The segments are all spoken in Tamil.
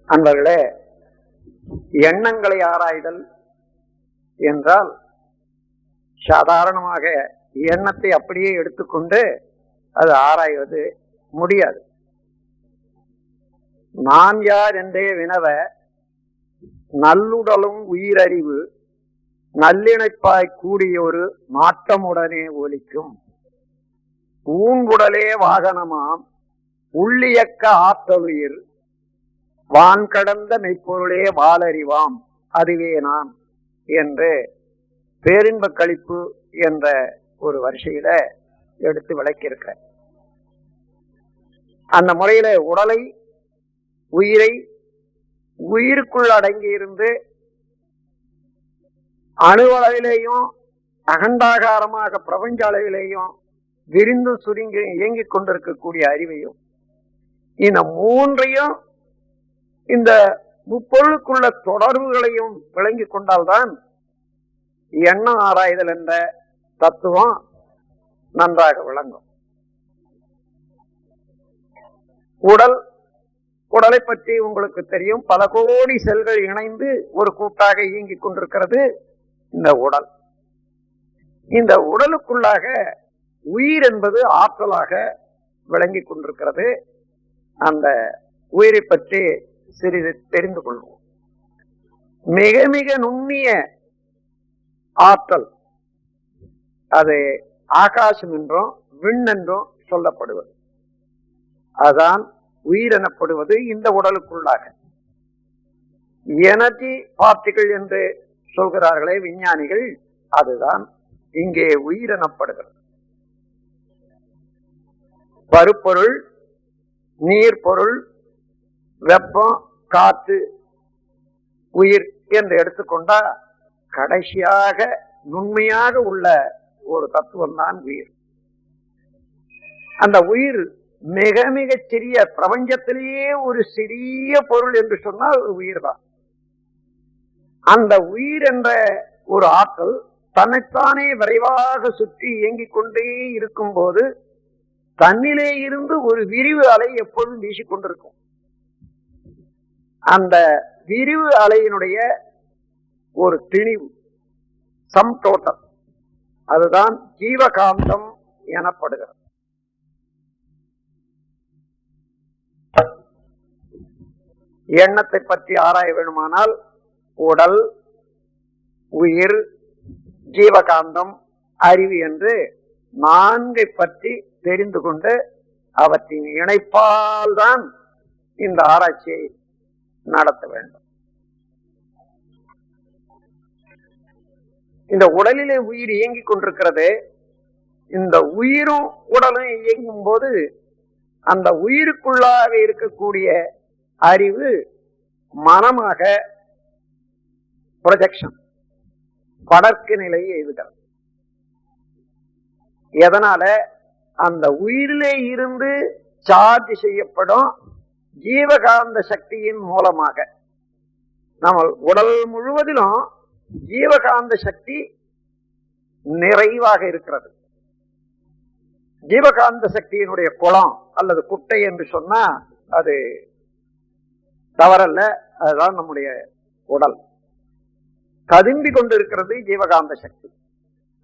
அன்பர்களே, எண்ணங்களை ஆராய்தல் என்றால் சாதாரணமாக எண்ணத்தை அப்படியே எடுத்துக்கொண்டு அது ஆராய்வது முடியாது. நான் யார் என்றே வினவ நல்லுடலும் உயிரறிவு நல்லிணைப்பாய் கூடிய ஒரு மாற்றமுடனே ஒலிக்கும். ஊன்குடலே வாகனமாம் உள்ளியக்க ஆற்றலுயிர் வான் கடந்த மெய்ப்பொருளே வாலறிவாம் அதுவே நான் என்று பேரின்ப கழிப்பு என்ற ஒரு வரிசையில எடுத்து விளக்கியிருக்க. அந்த முறையில உடலை, உயிரை, உயிருக்குள் அடங்கி இருந்து அணு அளவிலேயும் அகண்டாகாரமாக பிரபஞ்ச அளவிலேயும் விரிந்து சுருங்கி இயங்கிக் கொண்டிருக்கக்கூடிய அறிவையும், இந்த மூன்றையும் இந்த முப்பொருளுக்குள்ள தொடர்புகளையும் விளங்கி கொண்டால்தான் எண்ணம் ஆராய்தல் என்ற தத்துவம் நன்றாக விளங்கும். உடலை பற்றி உங்களுக்கு தெரியும். பல கோடி செல்கள் இணைந்து ஒரு கூட்டாக இயங்கிக் கொண்டிருக்கிறது இந்த உடல். இந்த உடலுக்குள்ளாக உயிர் என்பது ஆற்றலாக விளங்கி கொண்டிருக்கிறது. அந்த உயிரை பற்றி சிறிது தெரிந்து கொள்வோம். மிக மிக நுண்ணிய ஆற்றல், அது ஆகாசம் என்றும் விண் என்றும் சொல்லப்படுவது, அதான் உயிர் எனப்படுவது. இந்த உடலுக்குள்ளாக எனர்ஜி பார்ட்டிகள் என்று சொல்கிறார்களே விஞ்ஞானிகள், அதுதான் இங்கே உயிர் எனப்படுகிறது. பருப்பொருள், நீர் பொருள், வெப்பம், காற்று, உயிர் என்று எடுத்துக்கொண்டா கடைசியாக நுண்மையாக உள்ள ஒரு தத்துவம் தான் உயிர். அந்த உயிர் மிக மிக சிறிய, பிரபஞ்சத்திலேயே ஒரு சிறிய பொருள் என்று சொன்னால் உயிர் தான். அந்த உயிர் என்ற ஒரு ஆற்றல் தன்னைத்தானே விரைவாக சுற்றி இயங்கிக் கொண்டே இருக்கும் போது தன்னிலே இருந்து ஒரு விரிவு அலை எப்பொழுதும் வீசிக்கொண்டிருக்கும். அந்த விரிவு அலையினுடைய ஒரு திணிவு, சம் டோட்டல், அதுதான் ஜீவகாந்தம் எனப்படுகிறது. எண்ணத்தை பற்றி ஆராய வேண்டுமானால் உடல், உயிர், ஜீவகாந்தம், அறிவு என்று நான்கை பற்றி தெரிந்து கொண்டு அவற்றின் இணைப்பால் தான் இந்த ஆராய்ச்சியை நடத்த வேண்டும். இந்த உடலிலே உயிர் இயங்கிக் கொண்டிருக்கிறது. இந்த உயிரும் உடலும் இயங்கும் போது அந்த உயிருக்குள்ளாக இருக்கக்கூடிய அறிவு மனமாக ப்ரொஜெக்ஷன், படர்க்கு நிலையை எழுதுகிறது. எதனால? அந்த உயிரிலே இருந்து சார்ஜ் செய்யப்படும் ஜீவகாந்த சக்தியின் மூலமாக. நம்ம உடல் முழுவதிலும் ஜீவகாந்த சக்தி நிறைவாக இருக்கிறது. ஜீவகாந்த சக்தியினுடைய குளம் அல்லது குட்டை என்று சொன்னா அது தவறல்ல. அதுதான் நம்முடைய உடல். கதும்பி கொண்டிருக்கிறது ஜீவகாந்த சக்தி.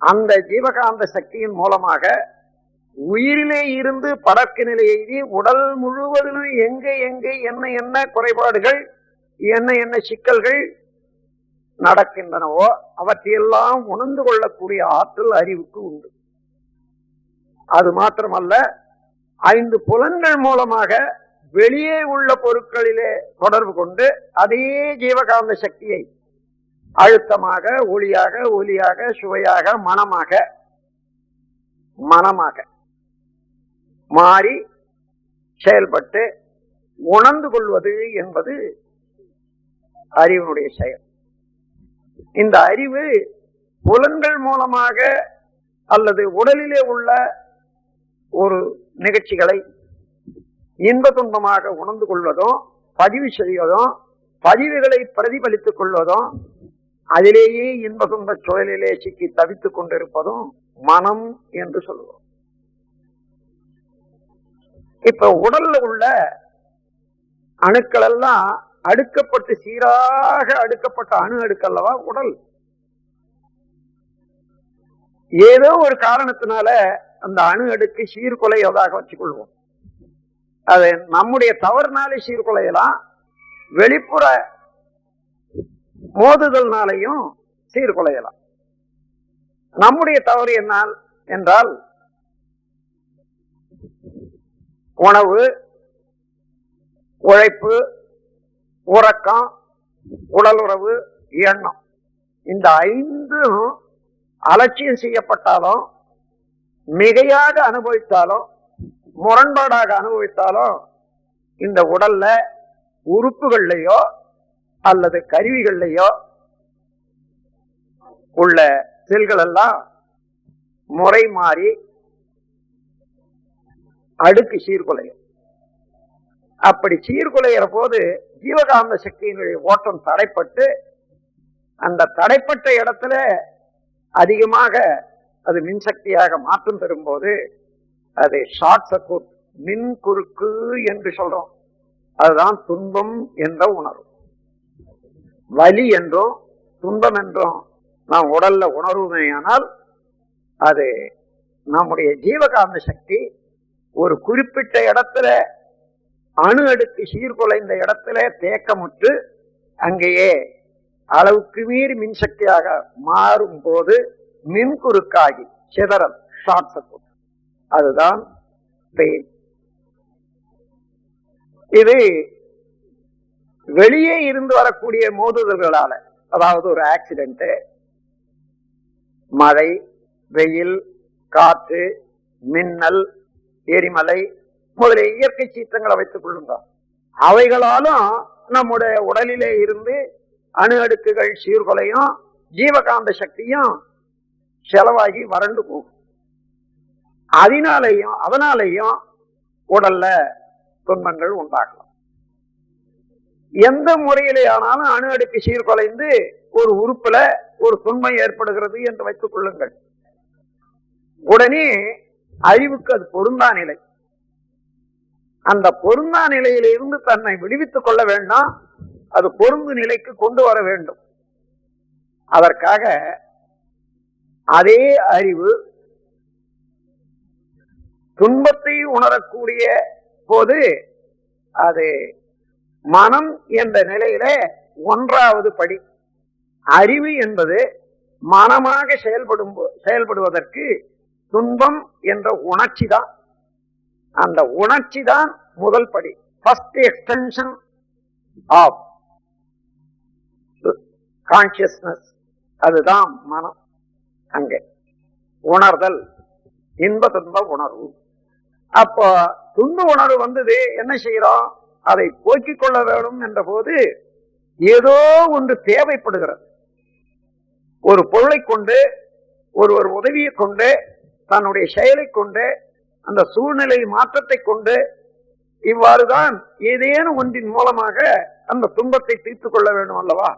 அந்த ஜீவகாந்த சக்தியின் மூலமாக உயிரிலே இருந்து படக்கு நிலையை உடல் முழுவதிலும் எங்கே எங்கே என்ன என்ன குறைபாடுகள், என்ன என்ன சிக்கல்கள் நடக்கின்றனவோ அவற்றையெல்லாம் உணர்ந்து கொள்ளக்கூடிய ஆற்றல் அறிவுக்கு உண்டு. அது மாத்திரமல்ல, 5 புலன்கள் மூலமாக வெளியே உள்ள பொருட்களிலே தொடர்பு கொண்டு அதே ஜீவகாந்த சக்தியை அழுத்தமாக, ஒளியாக, ஒலியாக, சுவையாக, மனமாக மாறி செயல்பட்டு உணர்ந்து கொள்வது என்பது அறிவினுடைய செயல். இந்த அறிவு புலன்கள் மூலமாக அல்லது உடலிலே உள்ள ஒரு நிகழ்ச்சிகளை இன்ப துன்பமாக உணர்ந்து கொள்வதும், பதிவு செய்வதும், பதிவுகளை பிரதிபலித்துக் கொள்வதும், அதிலேயே இன்ப துன்ப சூழலிலே சிக்கி தவித்துக் கொண்டிருப்பதும் மனம் என்று சொல்லுவோம். இப்ப உடல்ல உள்ள அணுக்கள் எல்லாம் அடுக்கப்பட்டு சீராக அடுக்கப்பட்ட அணு அடுக்கல்லவா உடல். ஏதோ ஒரு காரணத்தினால அந்த அணு அடுக்கு சீர்குலையதாக வச்சுக்கொள்வோம். அது நம்முடைய தவறுனாலே சீர்குலையலாம், வெளிப்புற மோதுதல்னாலையும் சீர்குலையலாம். நம்முடைய தவறு என்ன என்றால், உணவு, உழைப்பு, உறக்கம், உடல் உறவு, எண்ணம், இந்த 5 அலட்சியம் செய்யப்பட்டாலும், மிகையாக அனுபவித்தாலும், முரண்பாடாக அனுபவித்தாலும், இந்த உடல்ல உறுப்புகள்லையோ அல்லது கருவிகள்லையோ உள்ள செல்கள் எல்லாம் முறை மாறி அடுக்கு சீர்குலையும். அப்படி சீர்குலைகிற போது ஜீவகாந்த சக்தியினுடைய ஓட்டம் தடைப்பட்டு, அந்த தடைப்பட்ட இடத்துல அதிகமாக அது மின்சக்தியாக மாற்றம் பெறும்போது அது ஷார்ட் சர்க்யூட், மின் குறுக்கு என்று சொல்றோம். அதுதான் துன்பம் என்ற உணர்வு. வலி என்றும் துன்பம் என்றும் நாம் உடல்ல உணர்வுமையானால் அது நம்முடைய ஜீவகாந்த சக்தி ஒரு குறிப்பிட்ட இடத்துல அணு அடுக்கு சீர்குலைந்த இடத்துல தேக்கமுற்று அங்கேயே அளவுக்கு மீறி மின்சக்தியாக மாறும் போது மின் குறுக்காகி சிதறல், ஷார்ட் சர்க்யூட், அதுதான் பெயின். இது வெளியே இருந்து வரக்கூடிய மோதுதல்களால, அதாவது ஒரு ஆக்சிடென்ட், மழை, வெயில், காற்று, மின்னல், எரிமலை முதலிய இயற்கை சீற்றங்களை வைத்துக் கொள்ளுங்க. அவைகளாலும் நம்முடைய உடலிலே இருந்து அணு அடுக்குகள் சீர்குலையும், ஜீவகாந்த சக்தியும் செலவாகி வறண்டு போகும். அதனாலேயும் உடல்ல துன்பங்கள் உண்டாகலாம். எந்த முறையிலே ஆனாலும் அணு அடுக்கு சீர்குலைந்து ஒரு உறுப்புல ஒரு துன்பம் ஏற்படுகிறது என்று வைத்துக் கொள்ளுங்கள். உடனே அழிவுக்கு அது பொருந்தா நிலை. அந்த பொருந்தா நிலையிலிருந்து தன்னை விடுவித்துக் கொள்ள வேண்டாம், அது பொருந்து நிலைக்கு கொண்டு வர வேண்டும். அதற்காக அதே அறிவு துன்பத்தை உணரக்கூடிய போது அது மனம் என்ற நிலையில 1வது படி. அறிவு என்பது மனமாக செயல்படுவதற்கு துன்பம் என்ற உணர்ச்சி தான். அந்த உணர்ச்சி தான் முதல் படி, ஃபர்ஸ்ட் எக்ஸ்டென்ஷன் ஆஃப் கான்சியஸ்னஸ். அதுதான் மனம். அங்கே உணர்தல், இன்ப துன்ப உணர்வு. அப்போ துன்ப உணர்வு வந்தது, என்ன செய்யறோம்? அதை போக்கிக் கொள்ள வேண்டும் என்ற போது ஏதோ ஒன்று தேவைப்படுகிறது. ஒரு பொருளை கொண்டு, ஒருவர் உதவியை கொண்டு, தன்னுடைய செயலை கொண்டு, அந்த சூழ்நிலை மாற்றத்தை கொண்டு, இவ்வாறுதான் ஏதேனும் ஒன்றின் மூலமாக அந்த துன்பத்தை தீர்த்துக் கொள்ள வேண்டும் அல்லவா?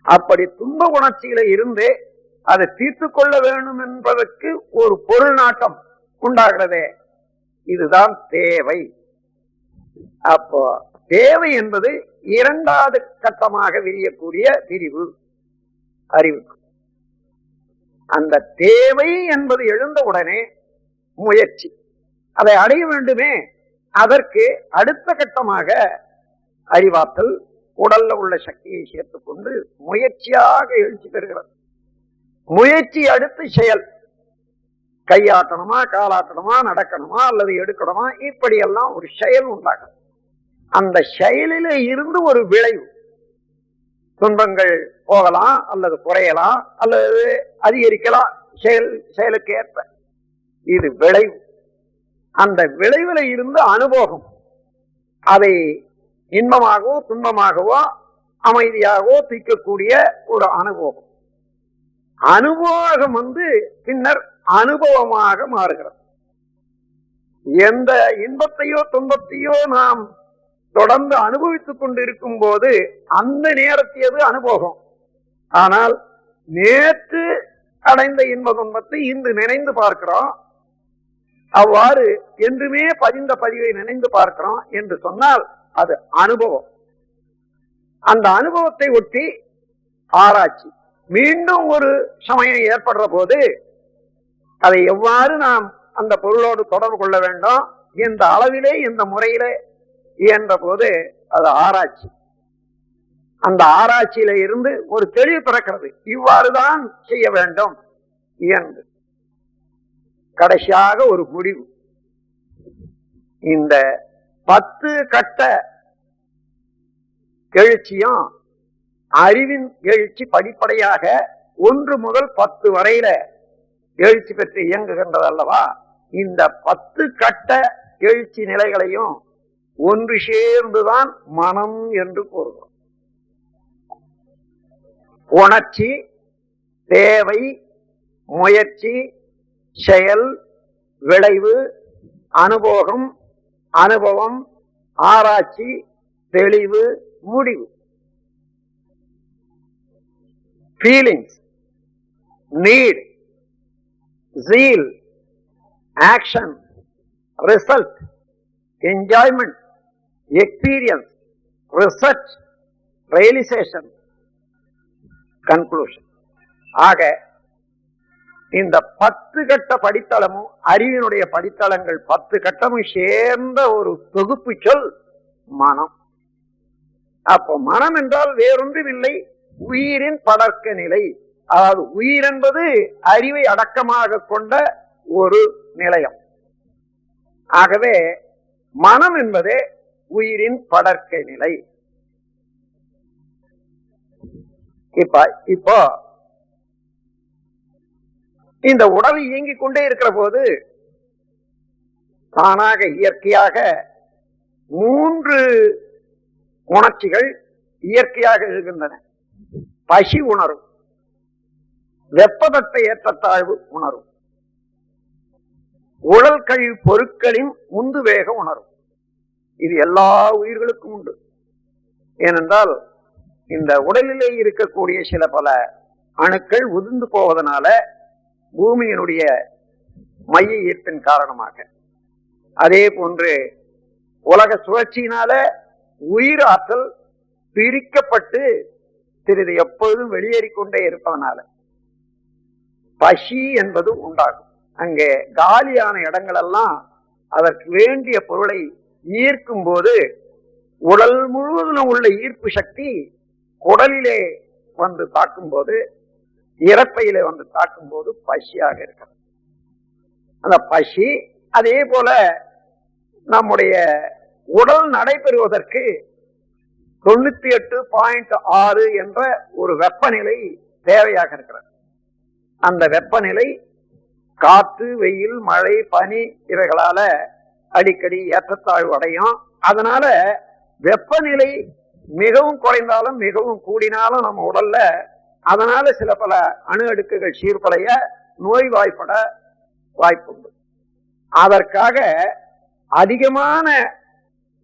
அப்படி துன்ப உணர்ச்சியில இருந்து அதை தீர்த்துக் கொள்ள வேண்டும் என்பதற்கு ஒரு பொருள் நாட்டம் உண்டாகிறதே, இதுதான் தேவை. அப்போ தேவை என்பது 2வது கட்டமாக விரியக்கூடிய பிரிவு அறிவுக்கு. அந்த தேவை என்பது எழுந்தவுடனே முயற்சி, அதை அடைய வேண்டுமே. அதற்கு அடுத்த கட்டமாக அறிவாற்றல் உடல்ல உள்ள சக்தியை சேர்த்துக் கொண்டு முயற்சியாக எழுச்சி பெறுகிறது. முயற்சி அடுத்து செயல், கையாட்டணுமா, காலாட்டணுமா, நடக்கணுமா அல்லது எடுக்கணுமா, இப்படியெல்லாம் ஒரு செயல் உண்டாகும். அந்த செயலில இருந்து ஒரு விளைவு, துன்பங்கள் போகலாம் அல்லது குறையலாம் அல்லது அதிகரிக்கலாம், செயலுக்கு ஏற்ப. இது விளைவு. அந்த விளைவுல இருந்து அனுபவம், அதை இன்பமாகவோ துன்பமாகவோ அமைதியாகவோ தீர்க்கக்கூடிய ஒரு அனுபவம். அனுபவம் பின்னர் அனுபவமாக மாறுகிறது. எந்த இன்பத்தையோ துன்பத்தையோ நாம் தொடர்ந்து அனுபவித்துக் கொண்டு இருக்கும் போது அந்த நேரத்தியது அனுபவம். ஆனால் நேற்று அடைந்த இன்ப துன்பத்தை இன்று நினைந்து பார்க்கிறோம். அவ்வாறு என்றுமே பதிந்த பதிவை நினைந்து பார்க்கிறோம் என்று சொன்னால் அது அனுபவம். அந்த அனுபவத்தை ஒட்டி ஆராய்ச்சி. மீண்டும் ஒரு சமயம் ஏற்படுற போது அதை எவ்வாறு நாம் அந்த பொருளோடு தொடர்பு கொள்ள வேண்டும், எந்த அளவிலே எந்த முறையிலே என்ற போது அது ஆராய்ச்சி. அந்த ஆராய்ச்சியில இருந்து ஒரு தெளிவு பிறக்கிறது, இவ்வாறுதான் செய்ய வேண்டும் என்று. கடைசியாக ஒரு முடிவு. இந்த 10 கட்ட எழுச்சியும் அறிவின் எழுச்சி படிப்படையாக 1 முதல் 10 வரையில எழுச்சி பெற்று இயங்குகின்றது அல்லவா. இந்த 10 கட்ட எழுச்சி நிலைகளையும் ஒன்று சேர்ந்துதான் மனம் என்று கூறுகிறோம். உணர்ச்சி, தேவை, முயற்சி, செயல், விளைவு, அனுபவம், அனுபவம், ஆராய்ச்சி, தெளிவு, முடிவு. Feelings, need, zeal, action, result, enjoyment, experience, research, realization, conclusion. ஆக இந்த 10 கட்ட படித்தளமும் அறிவினுடைய படித்தளங்கள் 10 கட்டமும் சேர்ந்த ஒரு தொகுப்பு சொல் மனம். அப்போ மனம் என்றால் வேறொன்றும் இல்லை, உயிரின் படர்க்க நிலை. அதாவது உயிர் என்பது அறிவை அடக்கமாக கொண்ட ஒரு நிலையம். ஆகவே மனம் என்பது உயிரின் படர்க்க நிலை. இப்போ இந்த உடல் இயங்கிக் கொண்டே இருக்கிற போது தானாக இயற்கையாக 3 உணர்ச்சிகள் இயற்கையாக இருக்கின்றன. பசி உணரும், வெப்பதட்ட ஏற்றத்தாழ்வு உணரும், உடல் கழிவு பொருட்களின் உந்து வேக உணரும். இது எல்லா உயிர்களுக்கும் உண்டு. ஏனென்றால் இந்த உடலிலே இருக்கக்கூடிய சில பல அணுக்கள் உதிர்ந்து போவதனால பூமியினுடைய மைய ஈர்ப்பின் காரணமாக, அதே போன்று உலக சுழற்சியினால உயிர் ஆற்றல் பிரிக்கப்பட்டு சிறிது எப்பொழுதும் வெளியேறிக்கொண்டே இருப்பதனால பசி என்பது உண்டாகும். அங்கே காலியான இடங்களெல்லாம் அதற்கு வேண்டிய பொருளை ஈர்க்கும் போது உடல் முழுவதும் உள்ள ஈர்ப்பு சக்தி குடலிலே வந்து தாக்கும் போது, இறப்பையிலே வந்து தாக்கும் போது பசியாக இருக்கிறது. அந்த பசி அதே போல நம்முடைய உடல் நடைபெறுவதற்கு 98.6 என்ற ஒரு வெப்பநிலை தேவையாக இருக்கிறது. அந்த வெப்பநிலை காற்று, வெயில், மழை, பனி இவைகளால அடிக்கடி ஏற்றத்தாழ்வு அடையும். அதனால வெப்பநிலை மிகவும் குறைந்தாலும் மிகவும் கூடினாலும் நம்ம உடல்ல அதனால சில பல அணு அடுக்குகள் சீர்குலைய நோய்வாய்ப்பட வாய்ப்புண்டு. அதற்காக அதிகமான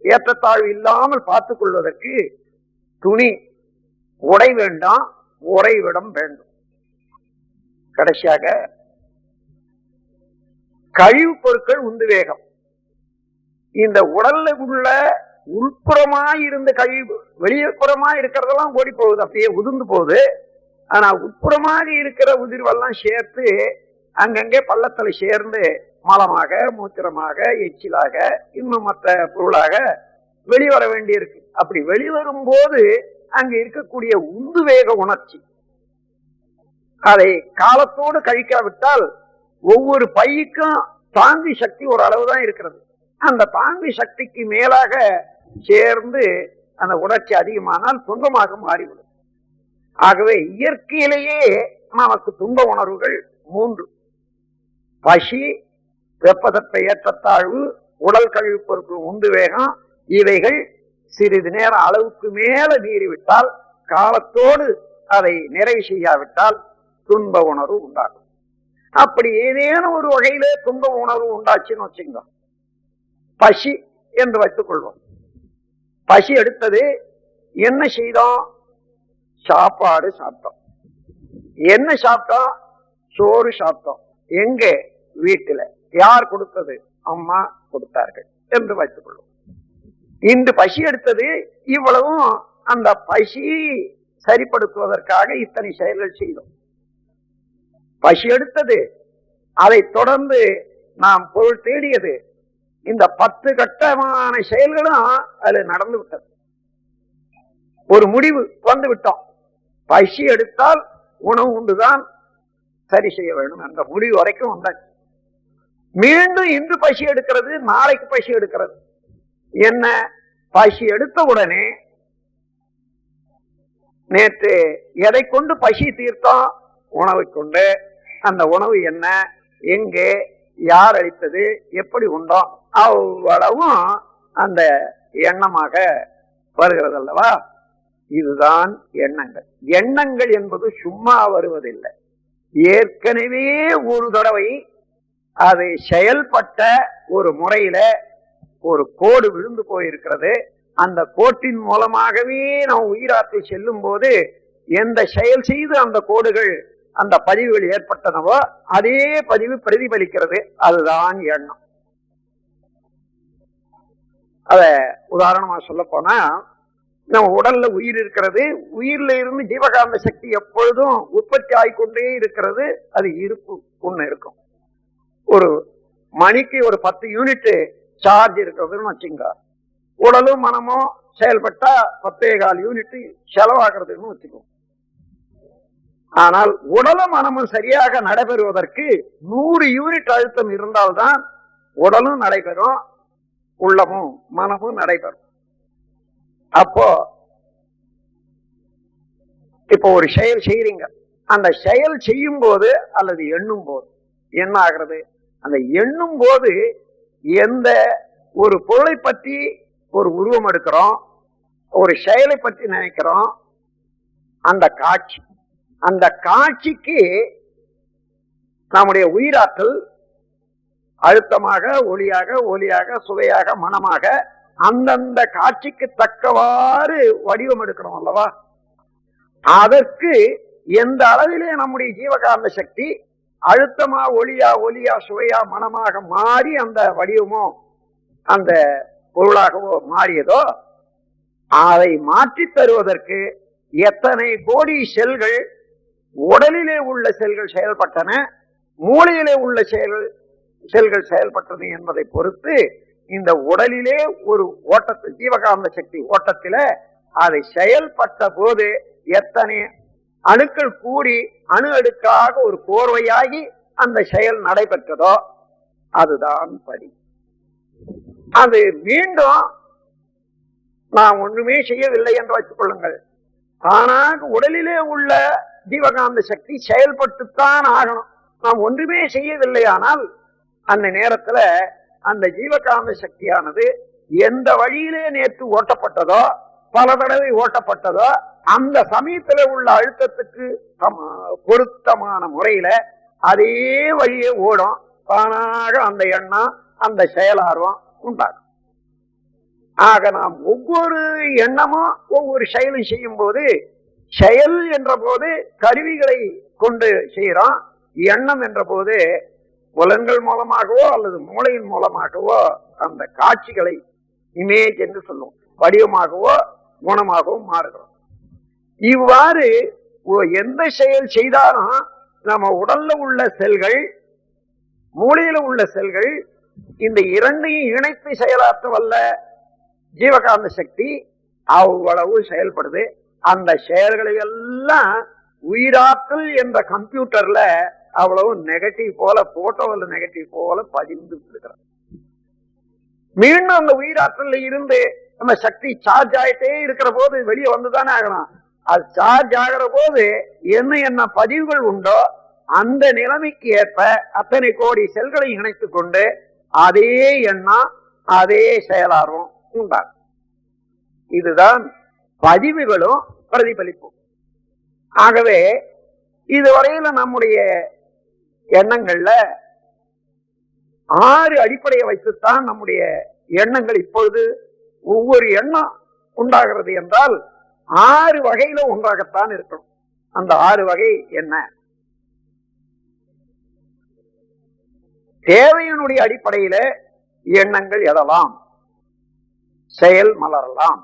ஏற்றத்தாழ்வு இல்லாமல் பார்த்துக் கொள்வதற்கு துணி, உடை வேண்டாம், உறைவிடம் வேண்டும். கடைசியாக கழிவுப் பொருட்கள் உந்து வேகம். இந்த உடல்ல உள்ள உள்புறமாய் இருந்த கழிவு வெளிப்புறமாய் இருக்கிறதெல்லாம் ஓடி போகுது, அப்படியே உதிர்ந்து போகுது. ஆனா உட்புறமாக இருக்கிற உதிர்வெல்லாம் சேர்த்து அங்கங்கே பள்ளத்துல சேர்ந்து மலமாக, மூத்திரமாக, எச்சிலாக, இன்னும் மற்ற பொருளாக வெளிவர வேண்டியிருக்கு. அப்படி வெளிவரும் போது அங்க இருக்கக்கூடிய உந்து வேக உணர்ச்சி அதை காலத்தோடு கழிக்காவிட்டால் ஒவ்வொரு பைக்கும் தாங்கி சக்தி ஒரு அளவுதான் இருக்கிறது. அந்த தாங்கி சக்திக்கு மேலாக சேர்ந்து அந்த உணர்ச்சி அதிகமானால் துன்பமாக மாறிவிடும். ஆகவே இயற்கையிலேயே நமக்கு துன்ப உணர்வுகள் 3: பசி, வெப்பதட்ட ஏற்றத்தாழ்வு, உடல் கழிவு பொருட்கள் உந்து வேகம். இவைகள் சிறிது நேர அளவுக்கு மேல மீறிவிட்டால், காலத்தோடு அதை நிறைவு செய்யாவிட்டால் துன்ப உணர்வு உண்டாகும். அப்படி ஏதேனும் ஒரு வகையிலே துன்ப உணர்வு உண்டாச்சுன்னு வச்சுங்க, பசி என்று வைத்துக் கொள்வோம். பசி எடுத்தது, என்ன செய்தோம்? சாப்பாடு சாப்பிட்டோம். என்ன சாப்பிட்டோம்? சோறு சாப்பிட்டோம். எங்க? வீட்டுல. யார் கொடுத்தது? அம்மா கொடுத்தார்கள் என்று வைத்துக் கொள்வோம். இன்று பசி எடுத்தது, இவ்வளவும் அந்த பசி சரிப்படுத்துவதற்காக இத்தனை செயல்கள் செய்தோம். பசி எடுத்தது, அதை தொடர்ந்து நாம் பொருள் தேடியது, இந்த 10 கட்டமான செயல்களும் அது நடந்து விட்டது. ஒரு முடிவு வந்து விட்டோம். பசி எடுத்தால் உணவு உண்டுதான் சரி செய்ய வேண்டும் என்ற முடிவு வரைக்கும் வந்தாச்சு. மீண்டும் இன்று பசி எடுக்கிறது, நாளைக்கு பசி எடுக்கிறது. என்ன? பசி எடுத்த உடனே நேற்று எதை கொண்டு பசி தீர்த்தோம்? உணவை கொண்டு. அந்த உணவு என்ன, எங்கே, யார் அளித்தது, எப்படி உண்டோம், அவ்வளவும் அந்த எண்ணமாக வருகிறது அல்லவா? இதுதான் எண்ணங்கள். எண்ணங்கள் என்பது சும்மா வருவதில்லை. ஏற்கனவே ஒரு தடவை அது செயல்பட்ட ஒரு முறையில ஒரு கோடு விழுந்து போயிருக்கிறது. அந்த கோட்டின் மூலமாகவே நாம் உயிராற்றல் செல்லும் போது எந்த செயல் செய்து அந்த கோடுகள் அந்த பதிவுகள் ஏற்பட்டனவோ அதே பதிவு பிரதிபலிக்கிறது. அதுதான் எண்ணம். அத உதாரணமா சொல்ல போனா, நம்ம உடல்ல உயிர் இருக்கிறது. உயிர்ல இருந்து ஜீவகாந்த சக்தி எப்பொழுதும் உற்பத்தி ஆகிக்கொண்டே இருக்கிறது. அது இருப்பு ஒண்ணு இருக்கும். ஒரு மணிக்கு ஒரு 10 யூனிட் சார்ஜ் இருக்கிறதுன்னு வச்சுங்க. உடலும் மனமும் செயல்பட்டா 10.25 யூனிட் செலவாகிறதுன்னு வச்சுக்கோ. ஆனால் உடலும் மனமும் சரியாக நடைபெறுவதற்கு 100 யூனிட் அழுத்தம் இருந்தால்தான் உடலும் நடைபெறும், உள்ளமும் மனமும் நடைபெறும். அப்போ இப்போ ஒரு செயல் செய்றீங்க. அந்த செயல் செய்யும் போது அல்லது எண்ணும் போது என்ன ஆகிறது? அந்த எண்ணும் போது எந்த ஒரு பொருளை பற்றி ஒரு உருவம் எடுக்கிறோம், ஒரு செயலை பற்றி நினைக்கிறோம், அந்த காட்சிக்கு நம்முடைய உயிராற்றல் அழுத்தமாக, ஒளியாக, சுவையாக, மனமாக அந்தந்த காட்சிக்கு தக்கவாறு வடிவம் எடுக்கிறோம் அல்லவா? அதற்கு எந்த அளவிலே நம்முடைய ஜீவகாந்த சக்தி அழுத்தமா, ஒளியா, சுவையா, மனமாக மாறி அந்த வடிவமோ அந்த பொருளாகவோ மாறியதோ அதை மாற்றி தருவதற்கு எத்தனை கோடி செல்கள், உடலிலே உள்ள செல்கள் செயல்பட்டன, மூளையிலே உள்ள செல்கள் செயல்பட்டது என்பதை பொறுத்து இந்த உடலிலே ஒரு ஓட்டத்தில், ஜீவகாந்த சக்தி ஓட்டத்தில அதை செயல்பட்ட போது எத்தனை அணுக்கள் கூடி அணு அடுக்காக ஒரு கோர்வையாகி அந்த செயல் நடைபெற்றதோ அதுதான் படி. அது மீண்டும் நாம் ஒன்றுமே செய்யவில்லை என்று வைத்துக் கொள்ளுங்கள். ஆனால் உடலிலே உள்ள ஜீவகாந்த சக்தி செயல்பட்டுத்தான் ஆகணும். நாம் ஒன்றுமே செய்யவில்லை. ஆனால் அந்த நேரத்துல அந்த ஜீவகாந்த சக்தியானது எந்த வழியிலே நேற்று ஓட்டப்பட்டதோ, பல தடவை ஓட்டப்பட்டதோ, அந்த சமயத்தில் உள்ள அழுத்தத்துக்கு பொருத்தமான முறையில அதே வழியே ஓடும். தானாக அந்த எண்ணம், அந்த செயலார்வம் உண்டாகும். ஆக நாம் ஒவ்வொரு எண்ணமும் ஒவ்வொரு செயலும் செய்யும் போது, செயல் என்ற போது கருவிகளை கொண்டு செய்யறோம். எண்ணம் என்ற போது புலன்கள் மூலமாகவோ அல்லது மூளையின் மூலமாகவோ அந்த காட்சிகளை இமேஜ் என்று சொல்லுவோம், வடிவமாகவோ குணமாகவும் மாறுகிறோம். இவ்வாறு எந்த செயல் செய்தாலும் நம்ம உடல்ல உள்ள செல்கள், மூளையில உள்ள செல்கள், இந்த இரண்டையும் இணைத்து செயலாற்ற வல்ல ஜீவகாந்த சக்தி அவ்வளவு செயல்படுது. அந்த செயல்களை எல்லாம் உயிராற்றல் என்ற கம்ப்யூட்டர்ல அவ்வளவு நெகட்டிவ் போல, போட்டோவில் நெகட்டிவ் போல பதிந்து இருக்கிறார். மீண்டும் அந்த உயிராற்றல் இருந்து நம்ம சக்தி சார்ஜ் ஆயிட்டே இருக்கிற போது வெளியே வந்துதானே ஆகணும். அது சார்ஜ் ஆகிற போது என்ன பதிவுகள் உண்டோ அந்த நிலைமைக்கு ஏற்ப அத்தனை கோடி செல்களை இணைத்துக் கொண்டு அதே எண்ணம், அதே செயலார்வம் உண்டாகும். இதுதான் பதிவுகளும் பிரதிபலிப்பும். ஆகவே இதுவரையில நம்முடைய எண்ணங்கள்ல 6 அடிப்படையை வைத்துத்தான் நம்முடைய எண்ணங்கள் இப்பொழுது ஒவ்வொரு எண்ணம் உண்டாகிறது என்றால் 6 வகையில ஒன்றாகத்தான் இருக்கணும். அந்த 6 வகை என்ன? தேவையினுடைய அடிப்படையில எண்ணங்கள் எழலாம், செயல் மலரலாம்.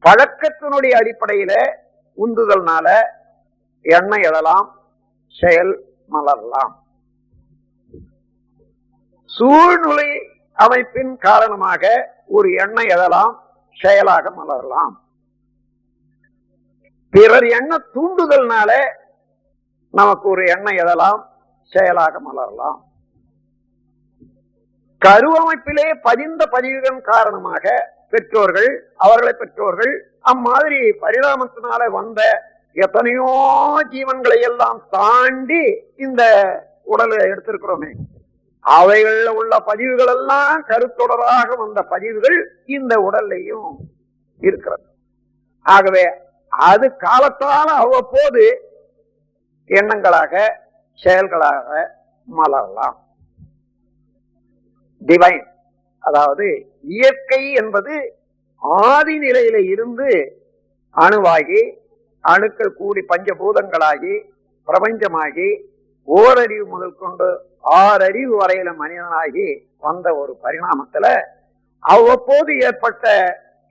பழக்கத்தினுடைய அடிப்படையில உந்துதல்னால எண்ணம் எழலாம், செயல் மலரலாம். சூழ்நிலை அமைப்பின் காரணமாக ஒரு எண்ணம் எழலாம், செயலாக மலரலாம். பிறர் எண்ண தூண்டுதல்னால நமக்கு ஒரு எண்ணம் எழலாம், செயலாக மலரலாம். கருவமைப்பிலே பதிந்த பதிவுகள் காரணமாக பெற்றோர்கள், அவர்களை பெற்றோர்கள், அம்மாதிரி பரிணாமத்தினால வந்த எத்தனையோ ஜீவன்களை எல்லாம் தாண்டி இந்த உடலை எடுத்திருக்கிறோமே, அவைகள்ல உள்ள பதிவுகள் எல்லாம் கருத்தொடராக வந்த பதிவுகள் இந்த உடல்லையும் இருக்கிறது. ஆகவே அது காலத்தால் அவ்வப்போது எண்ணங்களாக செயல்களாக மலரலாம். டிவைன், அதாவது இயற்கை என்பது ஆதி நிலையில இருந்து அணுவாகி, அணுக்கள் கூடி பஞ்சபூதங்களாகி, பிரபஞ்சமாகி, ஓரறிவு முதல் கொண்டு 6 அறிவு வரையில மனிதனாகி வந்த ஒரு பரிணாமத்துல அவ்வப்போது ஏற்பட்ட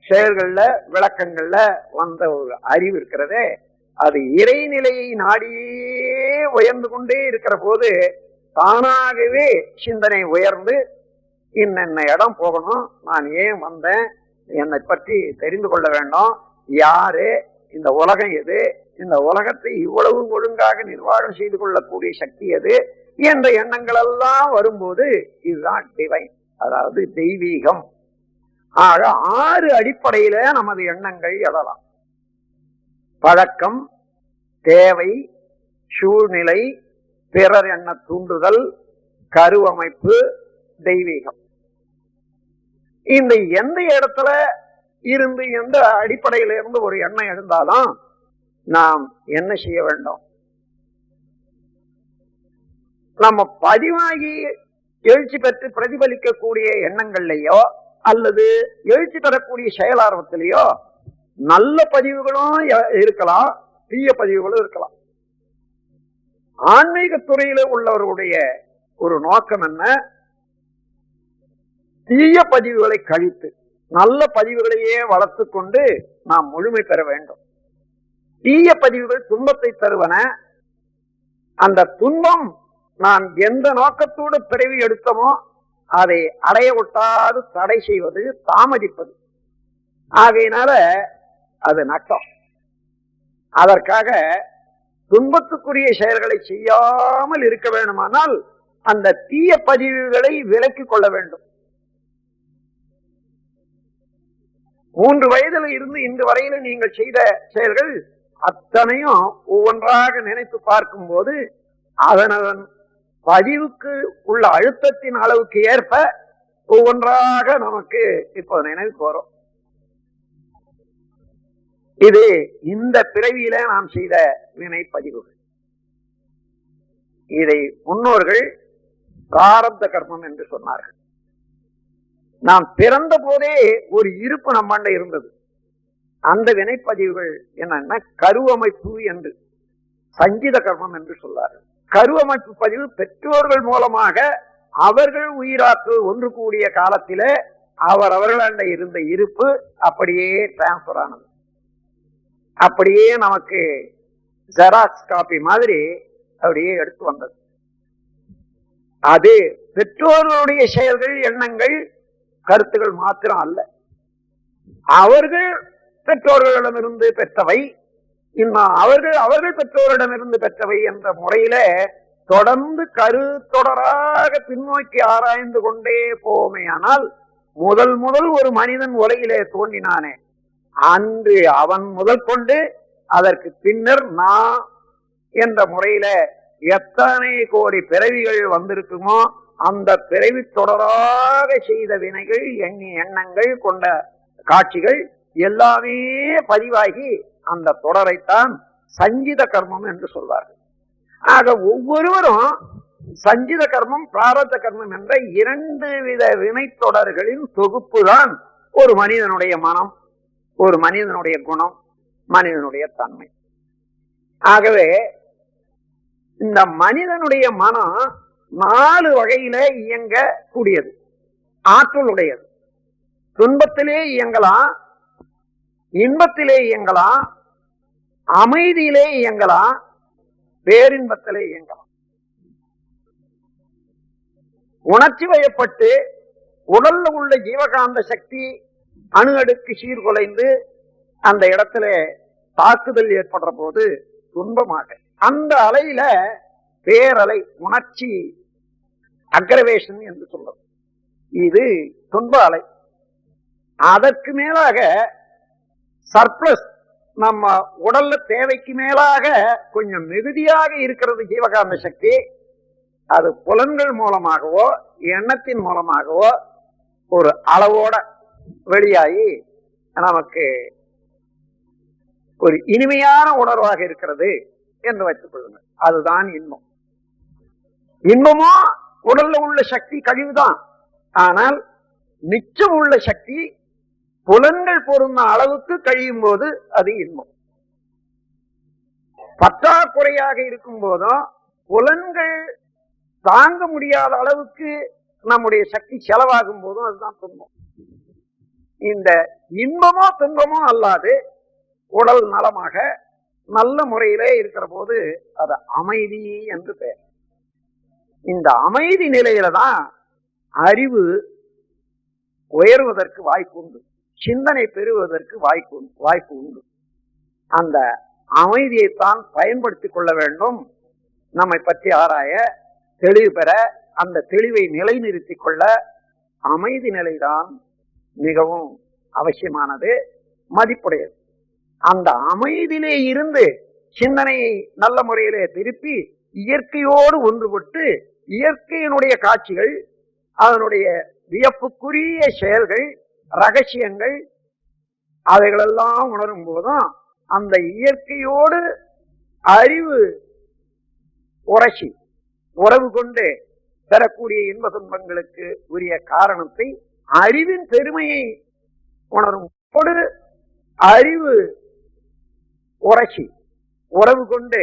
செயல்கள்ல, விளக்கங்கள்ல வந்த ஒரு அறிவு இருக்கிறதே, அது இறைநிலையை நாடியே உயர்ந்து கொண்டே இருக்கிற போது தானாகவே சிந்தனை உயர்ந்து இன்னென்ன இடம் போகணும், நான் ஏன் வந்தேன், என்னை பற்றி தெரிந்து கொள்ள வேண்டும், யாரு, இந்த உலகம் எது, இந்த உலகத்தை இவ்வளவு ஒழுங்காக நிர்வாகம் செய்து கொள்ளக்கூடிய சக்தி எது என்ற எண்ணங்கள் எல்லாம் வரும்போது இதுதான் டிவைன், அதாவது தெய்வீகம். ஆக 6 அடிப்படையில நமது எண்ணங்கள் எழலாம். பழக்கம், தேவை, சூழ்நிலை, பிறர் எண்ண தூண்டுதல், கருவமைப்பு, தெய்வீகம். இந்த எந்த இடத்துல இருந்து, எந்த அடிப்படையில இருந்து ஒரு எண்ணம் எழுந்தாலும் நாம் என்ன செய்ய வேண்டும்? நம்ம பதிவாகி எழுச்சி பெற்று பிரதிபலிக்கக்கூடிய எண்ணங்கள்லயோ அல்லது எழுச்சி பெறக்கூடிய செயலார்வத்திலேயோ நல்ல பதிவுகளும் இருக்கலாம், தீய பதிவுகளும் இருக்கலாம். ஆன்மீக துறையில உள்ளவர்களுடைய ஒரு நோக்கம் என்ன? தீய பதிவுகளை கழித்து நல்ல பதிவுகளையே வளர்த்து கொண்டு நாம் முழுமை பெற வேண்டும். தீய பதிவுகள் துன்பத்தை தருவன. அந்த துன்பம் நான் எந்த நோக்கத்தோடு பிறவி எடுத்தமோ அதை அடைய ஒட்டாது தடை செய்வது, தாமதிப்பது. ஆகையினால அது நட்டம். அதற்காக துன்பத்துக்குரிய செயல்களை செய்யாமல் இருக்க வேண்டுமானால் அந்த தீய பதிவுகளை விலக்கிக் கொள்ள வேண்டும். 3 வயதில் இருந்து இன்று வரையில நீங்கள் செய்த செயல்கள் அத்தனையும் ஒவ்வொன்றாக நினைத்து பார்க்கும் போது அதன் பதிவுக்கு உள்ள அழுத்தத்தின் அளவுக்கு ஏற்ப ஒவ்வொன்றாக நமக்கு இப்போ நினைவுக்கு வரும். இது இந்த பிறவியில நாம் செய்த வினை பதிவுகள். இதை முன்னோர்கள் பிராரப்த கர்மம் என்று சொன்னார்கள். நாம் பிறந்த போதே ஒரு இருப்பு நம்மண்ட இருந்தது. அந்த வினைப்பதிவுகள் என்னன்னா கருவமைப்பு என்று, சஞ்சித கர்மம் என்று சொல்வார்கள். கருவமைப்பு பதிவு பெற்றோர்கள் மூலமாக அவர்கள் உயிராற்றல் ஒன்று கூடிய காலத்தில அவர்கள இருந்த இருப்பு அப்படியே டிரான்ஸ்பர் ஆனது. அப்படியே நமக்கு ஜெராக்ஸ் காப்பி மாதிரி அப்படியே எடுத்து வந்தது. அது பெற்றோர்களுடைய செயல்கள், எண்ணங்கள், கருத்துகள் மாத்திரம் அல்ல, அவர்கள் பெற்றோர்களிடமிருந்து பெற்றவை, இன்னும் அவர்கள் பெற்றோரிடமிருந்து பெற்றவை என்ற முறையில தொடர்ந்து கருத்தொடராக பின்னோக்கி ஆராய்ந்து கொண்டே போவோமே. ஆனால் முதல் ஒரு மனிதன் உலகிலே தோன்றினானே, அன்று அவன் முதல் கொண்டு அதற்கு பின்னர் நான் என்ற முறையில எத்தனை கோடி பிறவிகள் வந்திருக்குமோ அந்த பிறவி தொடராக செய்த வினைகள், எண்ணங்கள் கொண்ட காட்சிகள் எல்லாமே பதிவாகி அந்த தொடரைத்தான் சஞ்சித கர்மம் என்று சொல்வார்கள். ஆக ஒவ்வொருவரும் சஞ்சித கர்மம், பிராரப்த கர்மம் என்ற 2 வித வினை தொடர்களின் தொகுப்பு தான் ஒரு மனிதனுடைய மனம், ஒரு மனிதனுடைய குணம், மனிதனுடைய தன்மை. ஆகவே இந்த மனிதனுடைய மனம் 4 வகையில இயங்க கூடியது, ஆற்றல் உடையது. துன்பத்திலே இயங்கலாம், இன்பத்திலே இயங்கலாம், அமைதியிலே இயங்கலாம், பேரின்பத்திலே இயங்கலாம். உணர்ச்சி வயப்பட்டு உடல்ல உள்ள ஜீவகாந்த சக்தி அணு அடுக்கு சீர்குலைந்து அந்த இடத்துல தாக்குதல் ஏற்படுற போது துன்பமாக அந்த அலையில பேரலை, உணர்ச்சி அக்ரவேஷன் என்று சொல்றது, இது துன்ப அலை. அதற்கு மேலாக சர்ப்ளஸ், நம்ம உடல்ல தேவைக்கு மேலாக கொஞ்சம் மிகுதியாக இருக்கிறது ஜீவகாந்த சக்தி. அது புலன்கள் மூலமாகவோ எண்ணத்தின் மூலமாகவோ ஒரு அளவோட வெளியாகி நமக்கு ஒரு இனிமையான உணர்வாக இருக்கிறது என்று வைத்துக் கொள்ளுங்கள். அதுதான் இன்பம். இன்பமோ உடல்ல உள்ள சக்தி கழிவுதான். ஆனால் மிச்சம் உள்ள சக்தி புலன்கள் பொருந்த அளவுக்கு கழியும் போது அது இன்பம். பற்றாக்குறையாக இருக்கும் போதும் புலன்கள் தாங்க முடியாத அளவுக்கு நம்முடைய சக்தி செலவாகும் போதும் அதுதான் துன்பம். இந்த இன்பமோ துன்பமோ அல்லாது உடல் நலமாக நல்ல முறையிலே இருக்கிற போது அது அமைதி என்று பெயர். இந்த அமைதி நிலையில தான் அறிவு உயர்வதற்கு வாய்ப்பு உண்டு, சிந்தனை பெறுவதற்கு வாய்ப்பு உண்டு. அந்த அமைதியைத்தான் பயன்படுத்திக் கொள்ள வேண்டும். நம்மை பற்றி ஆராய, தெளிவு பெற, அந்த தெளிவை நிலைநிறுத்திக் கொள்ள அமைதி நிலைதான் மிகவும் அவசியமானது, மதிப்புடையது. அந்த அமைதியிலே இருந்து சிந்தனையை நல்ல முறையிலே திருப்பி இயற்கையோடு ஒன்றுபட்டு இயற்கையினுடைய காட்சிகள், அதனுடைய வியப்புக்குரிய செயல்கள், ரகசியங்கள், அவைகளெல்லாம் உணரும் போதும் அந்த இயற்கையோடு அறிவு உரசி உறவு கொண்டு பெறக்கூடிய இன்ப துன்பங்களுக்கு உரிய காரணத்தை, அறிவின் பெருமையை உணரும் போது அறிவு உரசி உறவு கொண்டு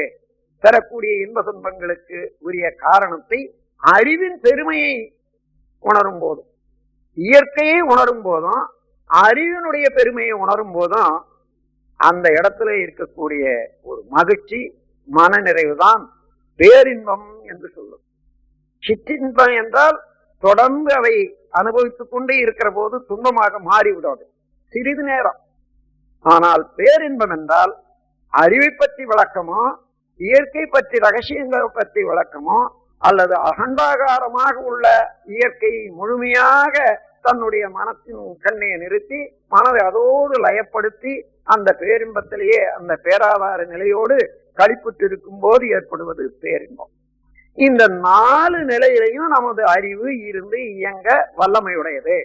பெறக்கூடிய இன்ப துன்பங்களுக்கு உரிய காரணத்தை அறிவின் பெருமையை உணரும் போதும், இயற்கையை உணரும் போதும், அறிவினுடைய பெருமையை உணரும் போதும் அந்த இடத்துல இருக்கக்கூடிய ஒரு மகிழ்ச்சி, மன நிறைவுதான் பேரின்பம் என்று சொல்லும். சிற்றின்பம் என்றால் தொடர்ந்து அவை அனுபவித்துக் கொண்டே இருக்கிற போது துன்பமாக மாறிவிடாது, சிறிது நேரம். ஆனால் பேரின்பம் என்றால் அறிவை பற்றி விளக்கமோ, இயற்கை பற்றி ரகசியங்கள் பற்றி விளக்கமோ, அல்லது அகண்டாகாரமாக உள்ள இயற்கையை முழுமையாக தன்னுடைய மனத்தின் கண்ணை நிறுத்தி மனதை அதோடு லயப்படுத்தி அந்த பேரின்பத்திலேயே அந்த பேராதார நிலையோடு கழிப்புட்டு இருக்கும் போது ஏற்படுவது பேரின்பம். இந்த 4 நிலையிலையும் நமது அறிவு இருந்து இயங்க வல்லமையுடையது,